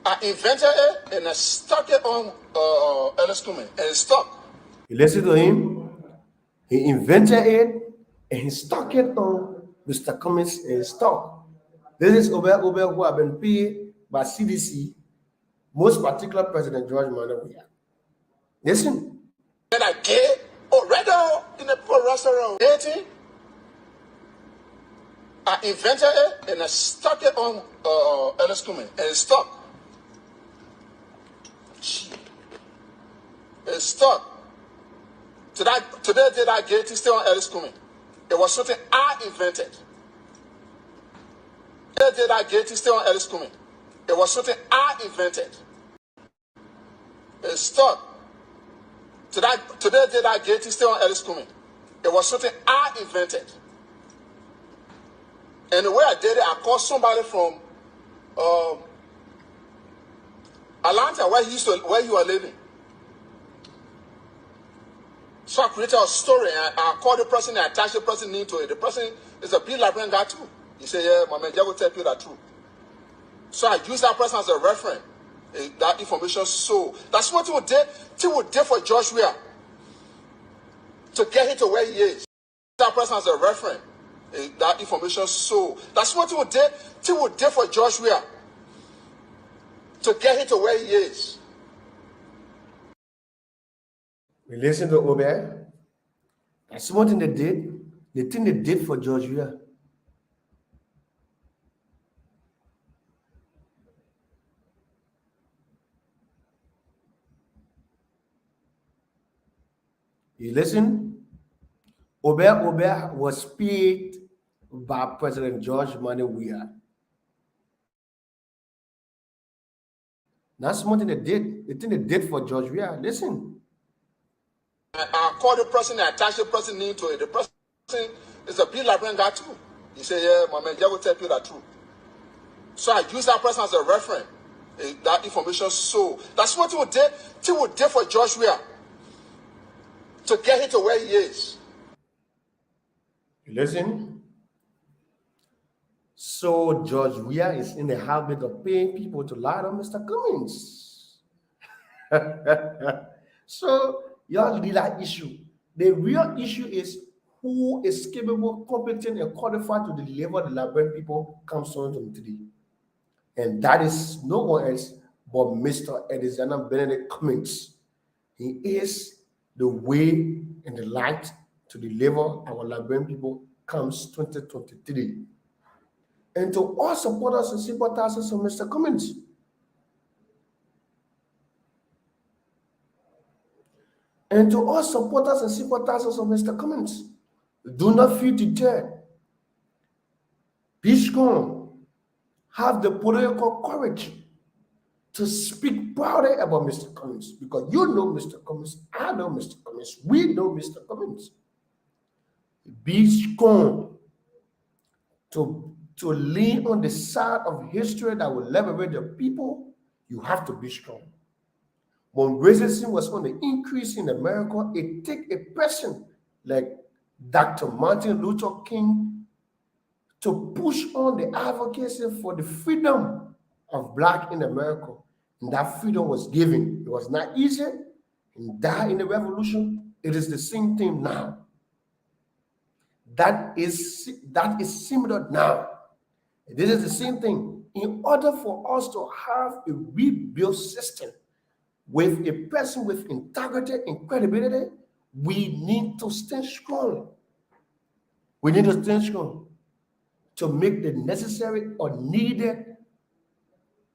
I invented it and I stuck it on Ellis Cummings. And it stuck. You listen to him. He invented it and he stuck it on Mr. Cummings and it stuck. This is Obe who have been paid by CDC, most particular President George Mother. Listen. And I gay or right now in the poor restaurant. 18. I invented it and I stuck it on Ellis Cummings and it stuck. It stuck. Today did I get it still on Ellis Cummings. It was something I invented. Today did I get it still on Ellis Cummings. It was something I invented. It stuck. Today did I get it still on Ellis Cummings. It was something I invented. And the way I did it, I called somebody from Atlanta, where you are living. So I created a story and I called the person and I attached the person into it. The person is a big Liberian guy too. He said, yeah, my man, I will tell you the truth. So I use that person as a reference. That information. So that's what we did for George Weah to get him to where he is. That person as a reference. That information. So that's what we did for George Weah to get him to where he is. We listen to Obey. That's what they did. The thing they did for George Weah. You listen? Obey was paid by President George Manneh Weah. That's what they did. The thing they did for George Weah. Listen. I called the person, I attached the person name to it. The person is a big Liberian guy too. He said, yeah, my man, I will tell you that too. So I use that person as a reference. That information. So that's what we did for George Weah to get him to where he is. You listen? So George Weah is in the habit of paying people to lie on Mr. Cummings. So y'all leave that issue. The real issue is who is capable, competent, and qualified to deliver the Liberian people comes 2023. And that is no one else but Mr. Alexander Benedict Cummings. He is the way and the light to deliver our Liberian people comes 2023. And to all supporters and sympathizers of Mr. Cummings, and to all supporters and sympathizers of Mr. Cummings, do not feel deterred. Be strong. Have the political courage to speak proudly about Mr. Cummings, because you know Mr. Cummings, I know Mr. Cummings, we know Mr. Cummings. Be strong to lean on the side of history that will liberate the people. You have to be strong. When racism was on the increase in America, it took a person like Dr. Martin Luther King to push on the advocacy for the freedom of Black in America. And that freedom was given. It was not easy. And that in the revolution, it is the same thing now. That is similar now. This is the same thing. In order for us to have a rebuilt system with a person with integrity and credibility, we need to stand strong. We need to stand strong to make the necessary or needed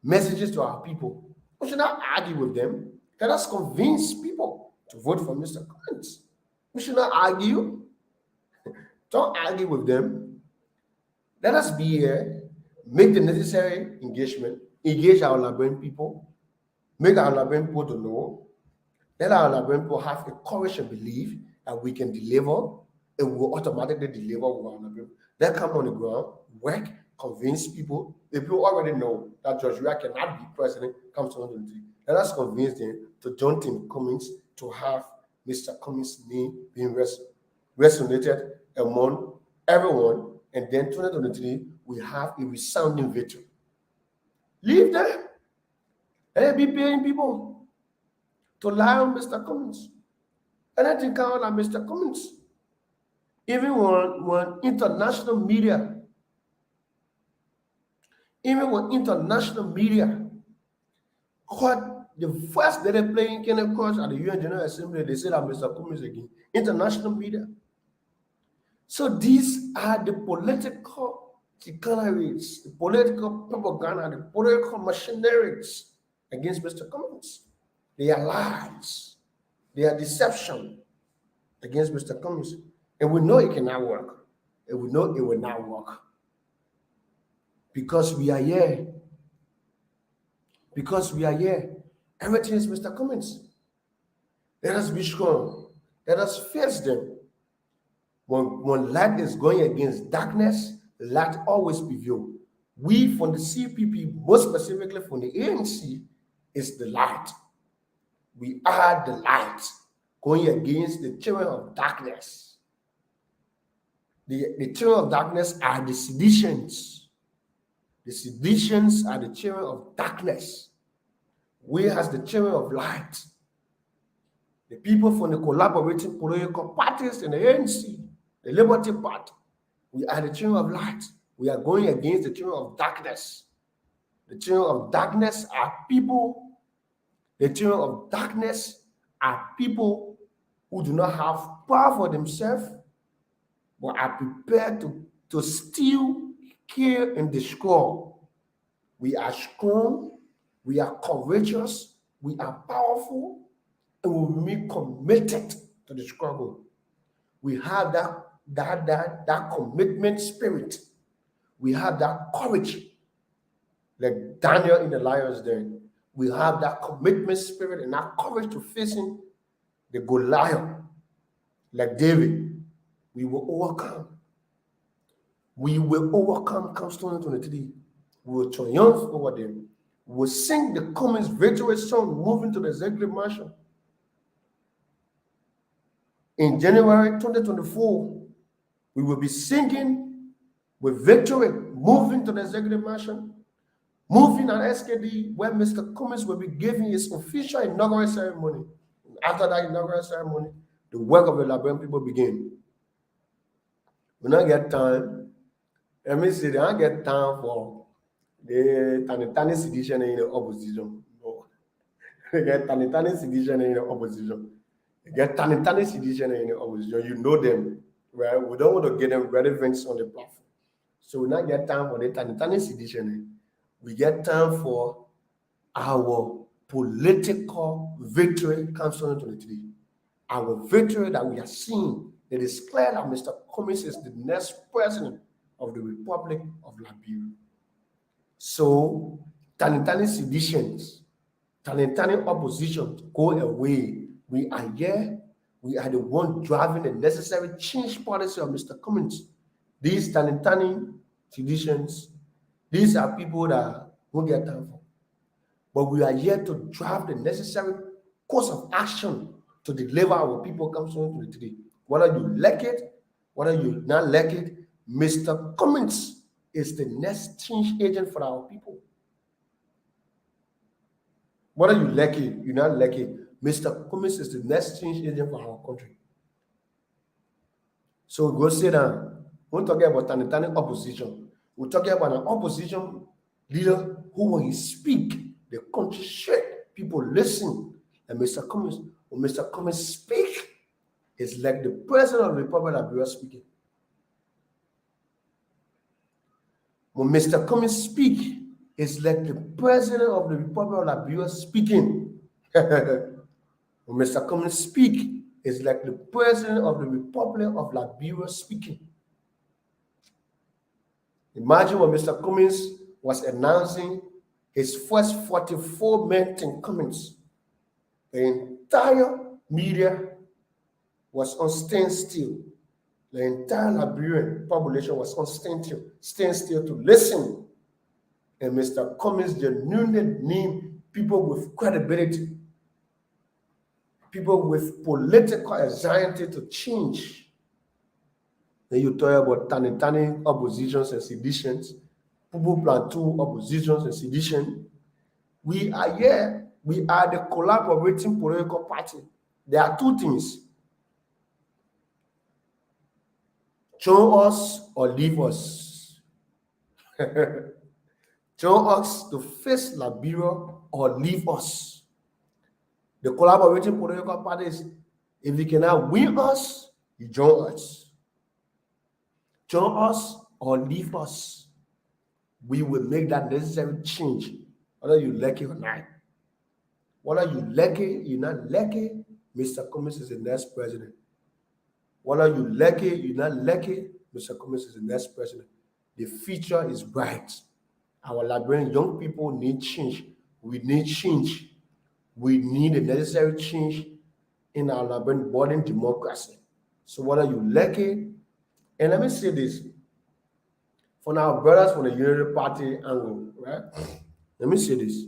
messages to our people. We should not argue with them. Let us convince people to vote for Mr. Cummings. We should not argue. Don't argue with them. Let us be here, make the necessary engagement, engage our Liberian people, make our Liberian people to know, let our Liberian people have the courage and belief that we can deliver, and we will automatically deliver with our Liberian. Let come on the ground, work, convince people. The people already know that George Weah cannot be president come 2023. Let us convince them to join Team Cummings to have Mr. Cummings' name being resonated among everyone, and then 2023 we have a resounding victory. Leave them. And be paying people to lie on Mr. Cummings. Anything can on Mr. Cummings. Even when international media caught the first day they playing Kenneth Cross at the UN General Assembly, they said that Mr. Cummings again. International media. So these are the political chicaneries, the political propaganda, the political machineries against Mr. Cummings. They are lies. They are deception against Mr. Cummings. And we know it cannot work. And we know it will not work. Because we are here. Because we are here. Everything is Mr. Cummings. Let us be strong. Let us face them. When light is going against darkness, light always prevails. We from the CPP, most specifically from the ANC, is the light. We are the light going against the children of darkness. The children of darkness are the seditions. The seditions are the children of darkness. We as the children of light. The people from the collaborating political parties in the ANC, the Liberty Party, we are the children of light. We are going against the children of darkness. The children of darkness are people. The children of darkness are people who do not have power for themselves, but are prepared to steal, kill, and destroy. We are strong, we are courageous, we are powerful, and we remain committed to the struggle. We have that commitment spirit. We have that courage, like Daniel in the lion's den. We have that commitment spirit and that courage to facing the Goliath, like David. We will overcome. We will overcome come 2023. We will triumph over them. We will sing the Cummings victory song, moving to the executive mansion. In January 2024, we will be singing with victory, moving to the executive mansion, moving at SKD, where Mr. Cummings will be giving his official inaugural ceremony. After that inaugural ceremony, the work of the Liberian people begin. We don't get time. Let me say, they don't get time for the tiny sedition in the opposition. No. They get tiny sedition in the opposition. They get tiny sedition in the opposition. You know them, right? We don't want to get them relevance on the platform. So we not get time for the tiny sedition. We get time for our political victory comes 2023. Our victory that we are seeing, it is clear that Mr. Cummings is the next president of the Republic of Liberia. So, tiny seditions, tiny opposition go away. We are here. We are the one driving the necessary change policy of Mr. Cummings. These tiny seditions, these are people that won't get time for. But we are here to drive the necessary course of action to deliver our people come 2023. Whether you like it, whether you not like it, Mr. Cummings is the next change agent for our people. Whether you like it, you not like it, Mr. Cummings is the next change agent for our country. So go sit down. We're talking about tiny opposition. We're talking about an opposition leader who, when he speak, the country shake. People listen. And Mr. Cummings, when Mr. Cummings speak, it's like the president of the Republic of Liberia speaking. When Mr. Cummings speak, it's like the president of the Republic of Liberia speaking. When Mr. Cummings speak, it's like the president of the Republic of Liberia speaking. Imagine when Mr. Cummings was announcing his first 44-man think Cummings. The entire media was on standstill. The entire Liberian population was on standstill to listen. And Mr. Cummings genuinely named people with credibility, people with political anxiety to change. Then you talk about tiny oppositions and seditions, people plateau oppositions and sedition. We are here. We are the collaborating political party. There are two things. Join us or leave us. Join us to face Liberia or leave us. The collaborating political parties, if you cannot win us, you join us. Join us or leave us. We will make that necessary change, whether you like it or not. Whether you like it, you not like it, Mr. Cummings is the next president. Whether you like it, you not like it, Mr. Cummings is the next president. The future is bright. Our Liberian young people need change. We need change. We need the necessary change in our Liberian modern democracy. So whether you like it, and let me say this, for our brothers from the Unity Party angle, right? Let me say this.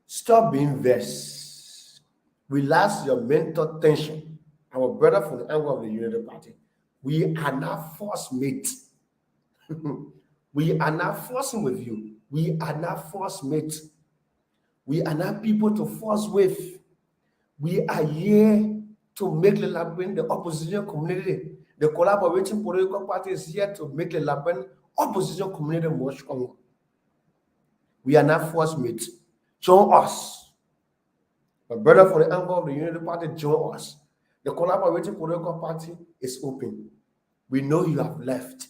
Stop being vexed. Relax your mental tension. Our brother from the angle of the Unity Party, we are not force mates. We are not forcing with you. We are not force mates. We are not people to force with. We are here to make the Liberian, the opposition community, the collaborating political party is here to make the Liberian opposition community more stronger. We are not force mates. Join us. My brother from the angle of the Unity Party, join us. The collaborating political party is open. We know you have left.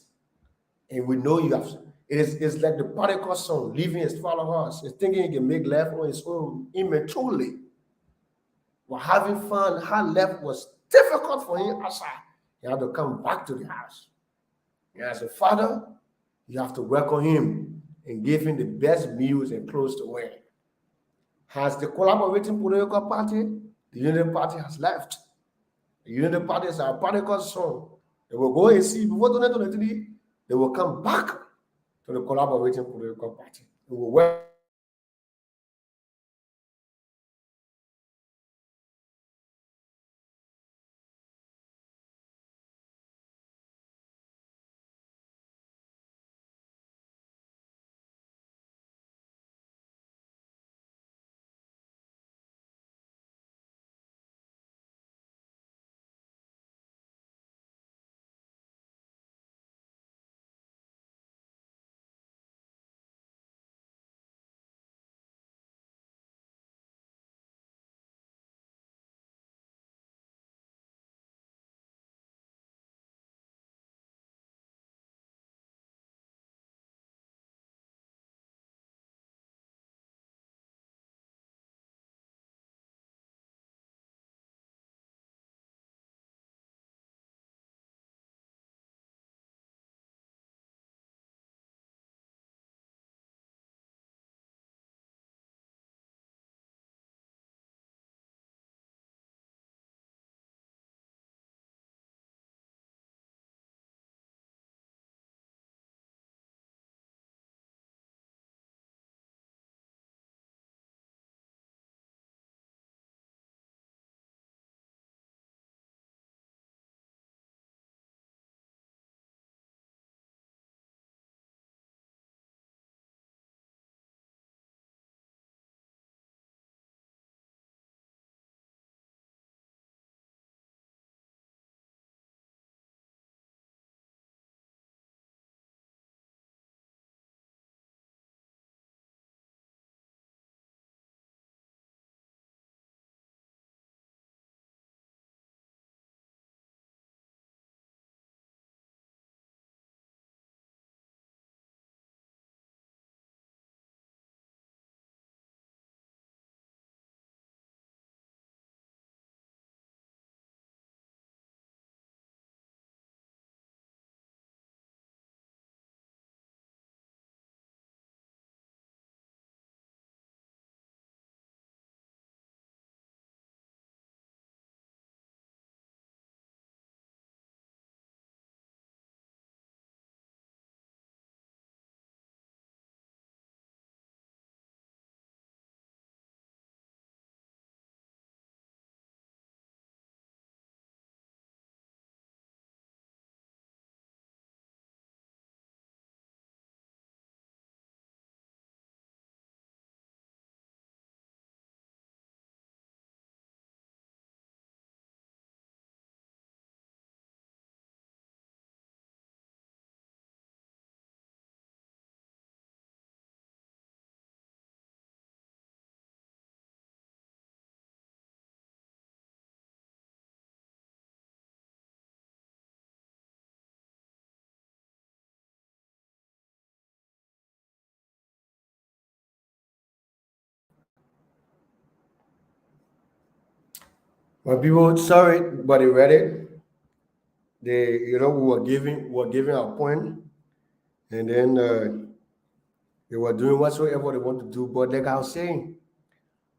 And we know you have. It's like the prodigal son leaving his father's house. He's thinking he can make life on his own immaturely. But having fun, how life was difficult for him outside. He had to come back to the house. And as a father, you have to welcome him and give him the best meals and clothes to wear. Has the collaborating political party, the Unity Party has left. The Unity Party is our prodigal son. They will go and see before 2023, they will come back to the collaborating political party. They will work. My people, sorry, but they read it. We were giving our point, and then they were doing whatsoever they want to do. But like I was saying,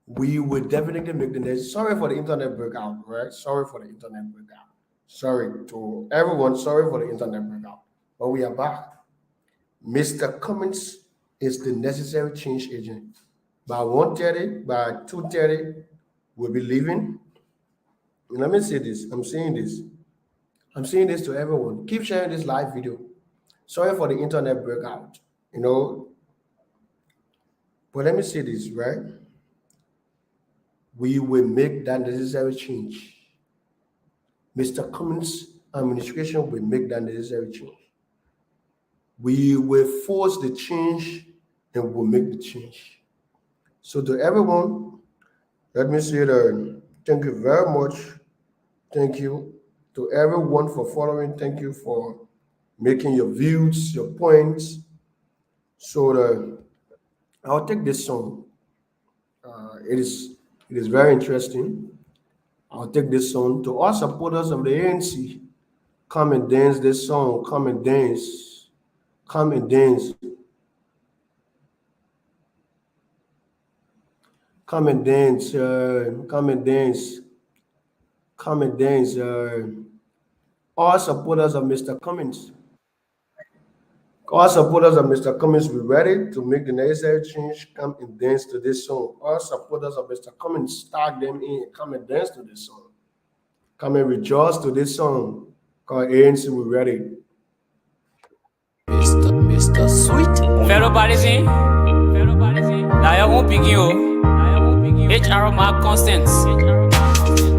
we will definitely make the next. Sorry for the internet breakout, right? Sorry for the internet breakout. Sorry to everyone. Sorry for the internet breakout. But we are back. Mr. Cummings is the necessary change agent. By 1:30, by 2:30, we'll be leaving. And let me say this. I'm saying this to everyone. Keep sharing this live video Sorry for the internet breakout, but let me say this, right? We will make that necessary change. Mr. Cummings' administration will make that necessary change. We will force the change and we'll make the change. So to everyone, let me say that thank you very much. Thank you to everyone for following. Thank you for making your views, your points. So I'll take this song. It is very interesting. I'll take this song. To all supporters of the ANC, come and dance this song. Come and dance. Come and dance. Come and dance. Come and dance. Come and dance. All supporters of Mr. Cummings. All supporters of Mr. Cummings, be ready to make the necessary change. Come and dance to this song. All supporters of Mr. Cummings, tag them in. Come and dance to this song. Come and rejoice to this song. Cause ANC, we ready. Mr. Sweet. Fellow Partisan. Now you won't pick you. HR Mark Constance.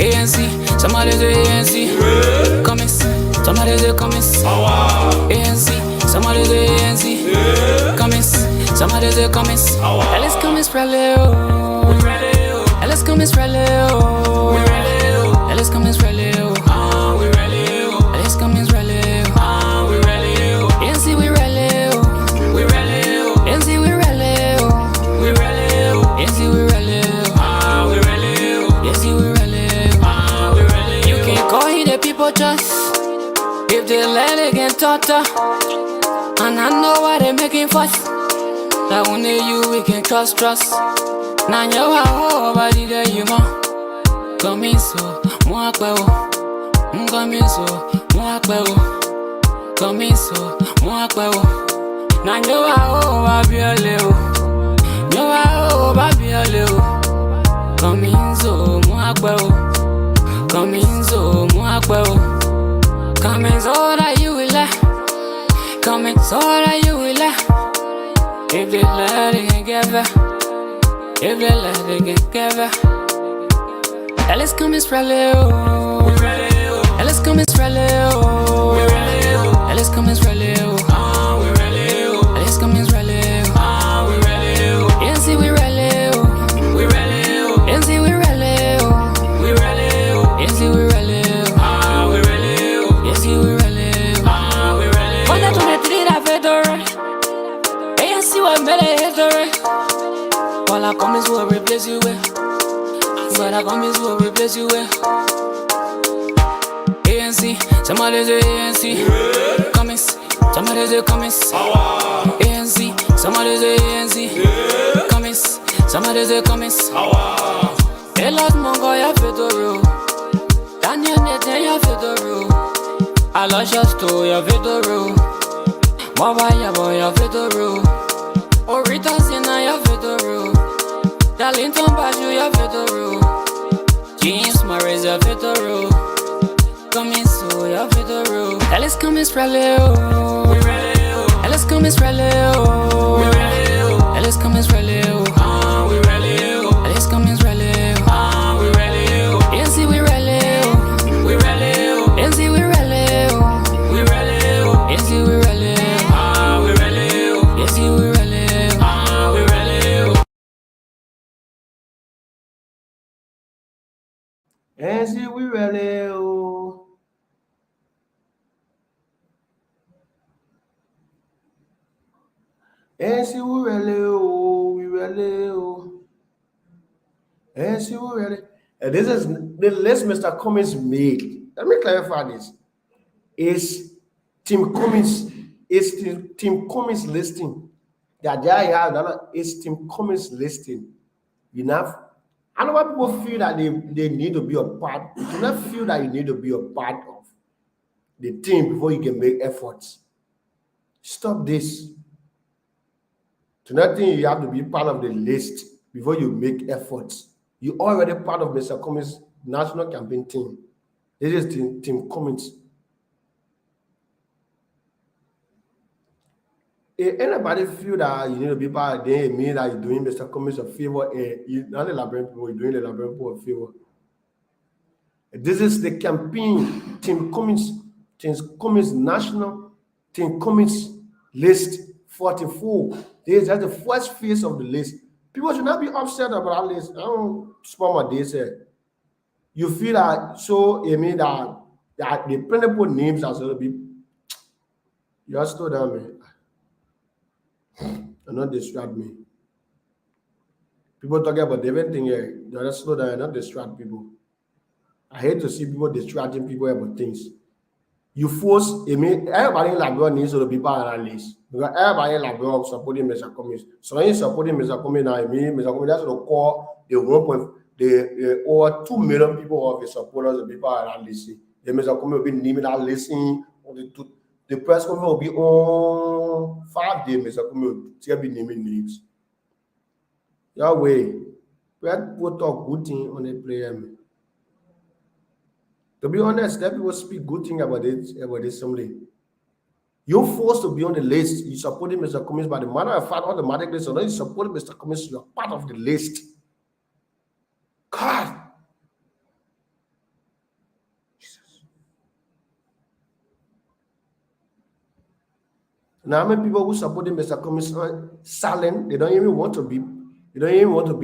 ANC. Somebody say ANC. Cummings. Somebody say Cummings. ANC. Somebody say ANC. Cummings. Somebody say Cummings. Alice Cummings rally. Alice Cummings rally. Alice Cummings rally. Alice Cummings rally. ANC we rally. ANC we rally. ANC we rally. ANC we rally. You can call it the people just if they let it get tougher. And I know why they making fuss. That only you we can trust. Now you are body there you ma. Coming so more kweo. Coming so more kweo. Coming so more kweo. Now you are babiole. You are babiole. Coming so more kweo. Coming so more kweo. Coming so that you will let. Coming so that you will let. If they let it get together. If they let it get together. Alice Cummings rally. Alice Cummings rally. Alice Cummings rally. Alice Cummings rally. ANC we rally. ANC we rally. ANC we rally. ANC we rally. On a 23 la victory. ANC we made a history. All I Cummings will replace you with. But I Cummings will replace you with ANC, somebody say ANC. Cummings, somebody say Cummings. ANC, somebody say ANC. Cummings, somebody say Cummings. Elas Mongo ya fedoro. Daniel Nete ya fedoro. Aloysius to ya fedoro. Mobile boy ya fedoro. Orita Sina ya fedoro. Darlington Baju ya fedoro. James Morris ya fedoro. Cummings so ya fedoro. Alice Cummings rally. Alice Cummings rally. Alice Cummings rally. Alice Cummings rally. ANC we rally. ANC we rally. ANC we rally. ANC we rally. ANC we rally. ANC we rally. We rally. ANC we rally. And this is the list Mr. Cummings made. Let me clarify this. Is Tim Cummings listing? Is Tim Cummings listing enough? I know why people feel that they need to be a part. Do not feel that you need to be a part of the team before you can make efforts. Stop this. Do not think you have to be part of the list before you make efforts. You're already part of Mr. Cummings' national campaign team. This is Tim Cummings. If anybody feel that you need to be part of it, it means that you're doing Mr. Cummings a favor, and you not the Liberian people, you're doing the Liberian people a favor. This is the campaign, Team Cummings National, Team Cummings List 44. This is just the first phase of the list. People should not be upset about that list. I don't spend my days here. You feel that, so it means that the plentiful names are going to be, you just slow down, man. And not distract me. People talking about different things here. You just slow down and not distract people. I hate to see people distracting people about things. You force, everybody in Liberian needs to be part of that list. Because everybody in Liberian supporting Mr. Cummings. So when you supporting Mr. Cummings now, Mr. Cummings, that's what call the over 2 million people of his supporters will be part of that list. The Mr. Cummings will be naming that list. The press conference will be on 5 days. Mr. Cummings will be naming names. Yahweh, people talk good thing on the player. To be honest, let people speak good thing about this assembly. You're forced to be on the list. You supported Mr. Cummings, but the matter of fact, automatically, so when you support Mr. Cummings, you're part of the list. God. Jesus. Now, how many people who supported Mr. Cummings are silent? They don't even want to be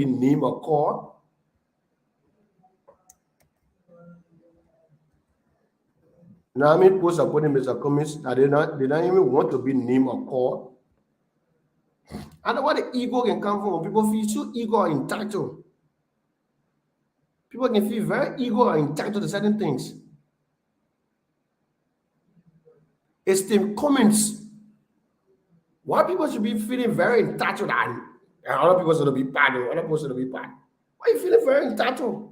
named or called. Now, how many people supporting Mr. Cummings that they don't even want to be named or called? I know where the ego can come from. People feel so ego or entitled. People can feel very ego or entitled to certain things. It's the comments. Why people should be feeling very entitled and other people should be bad, other people should be bad. Why are you feeling very entitled?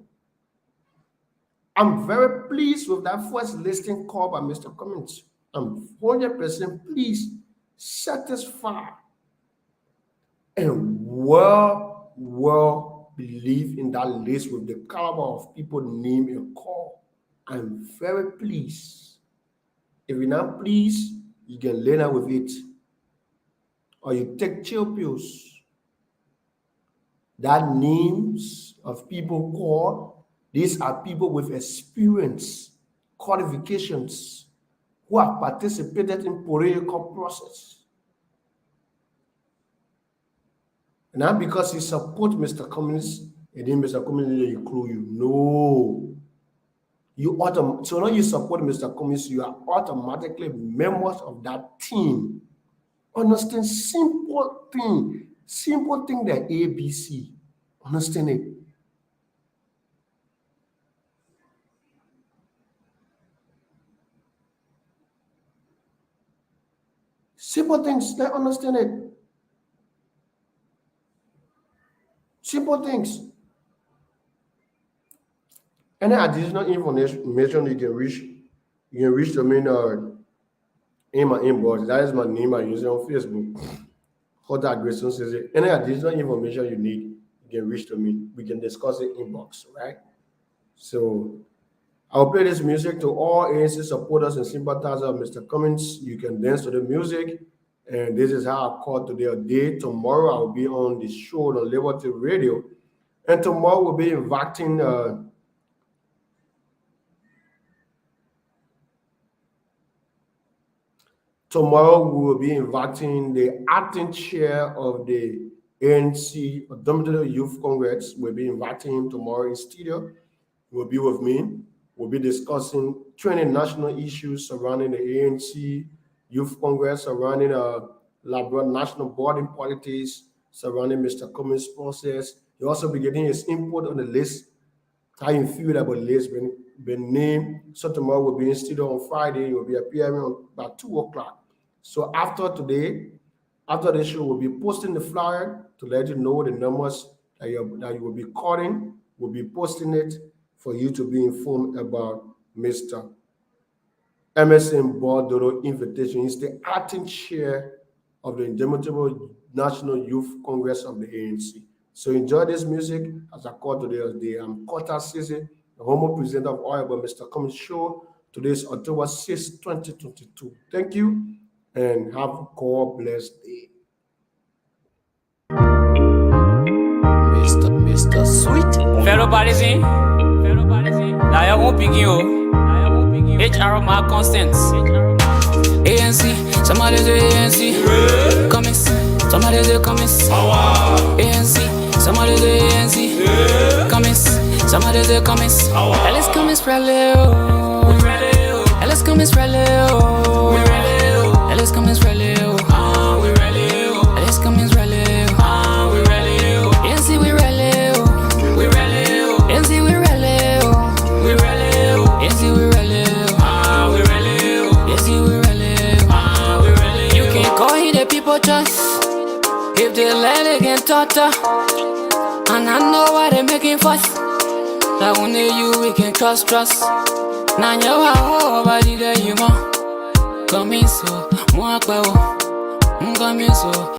I'm very pleased with that first listing called by Mr. Cummings. I'm 100% pleased, satisfied, and well believe in that list with the caliber of people named and called. I'm very pleased. If you're not pleased, you can learn out with it. Or you take chill pills. That names of people called, these are people with experience, qualifications, who have participated in political process. And not because you support Mr. Cummings, and then Mr. Cummings will include you. No. So when you support Mr. Cummings, you are automatically members of that team. Understand simple thing that ABC. Understand it. Simple things, they understand it. Simple things. Any additional information you can reach to me in my inbox. That is my name I use it on Facebook. Hot Aggression says it. Any additional information you need, you can reach to me. We can discuss it inbox, right? So I'll play this music to all ANC supporters and sympathizers of Mr. Cummings. You can dance to the music. And this is how I call today a day. Tomorrow I'll be on the show on Liberty Radio. And tomorrow we'll be inviting tomorrow we will be inviting the acting chair of the ANC Dominican Youth Congress. We'll be inviting him tomorrow in studio. He will be with me. We'll be discussing 20 national issues surrounding the ANC Youth Congress, surrounding Liberian national board in politics, surrounding Mr. Cummings' process. He'll also be getting his input on the list, how you feel about the list been named. So tomorrow we'll be in studio on Friday. You'll be appearing on about 2 o'clock. So after today, after the show, we'll be posting the flyer to let you know the numbers that you will be calling. We'll be posting it for you to be informed about Mr. MSN Bordoro invitation. He's the acting chair of the Indomitable National Youth Congress of the ANC. So enjoy this music as I call today as day. I'm Kota Sisi, the homo presenter of Oil by Mr. Cummings Show. Today is October 6, 2022. Thank you. and have a God bless day. Mr. Sweet. Fellow Partisan. Now you won't begin you. HR Mark Constance. ANC. Somebody say ANC. Cummings. Somebody say Cummings. ANC. Somebody say ANC. Cummings. Somebody say Cummings. Alice Cummings rally. Alice Cummings rally. Alice Cummings rally. Alice Cummings rally. ANC we rally. ANC we rally. ANC we rally. ANC we rally. You can call it the people choice. If they let it get totter. And I know why they making fuss. That only you we can trust. Now you are over the you more. Come in so, more power. Come in so.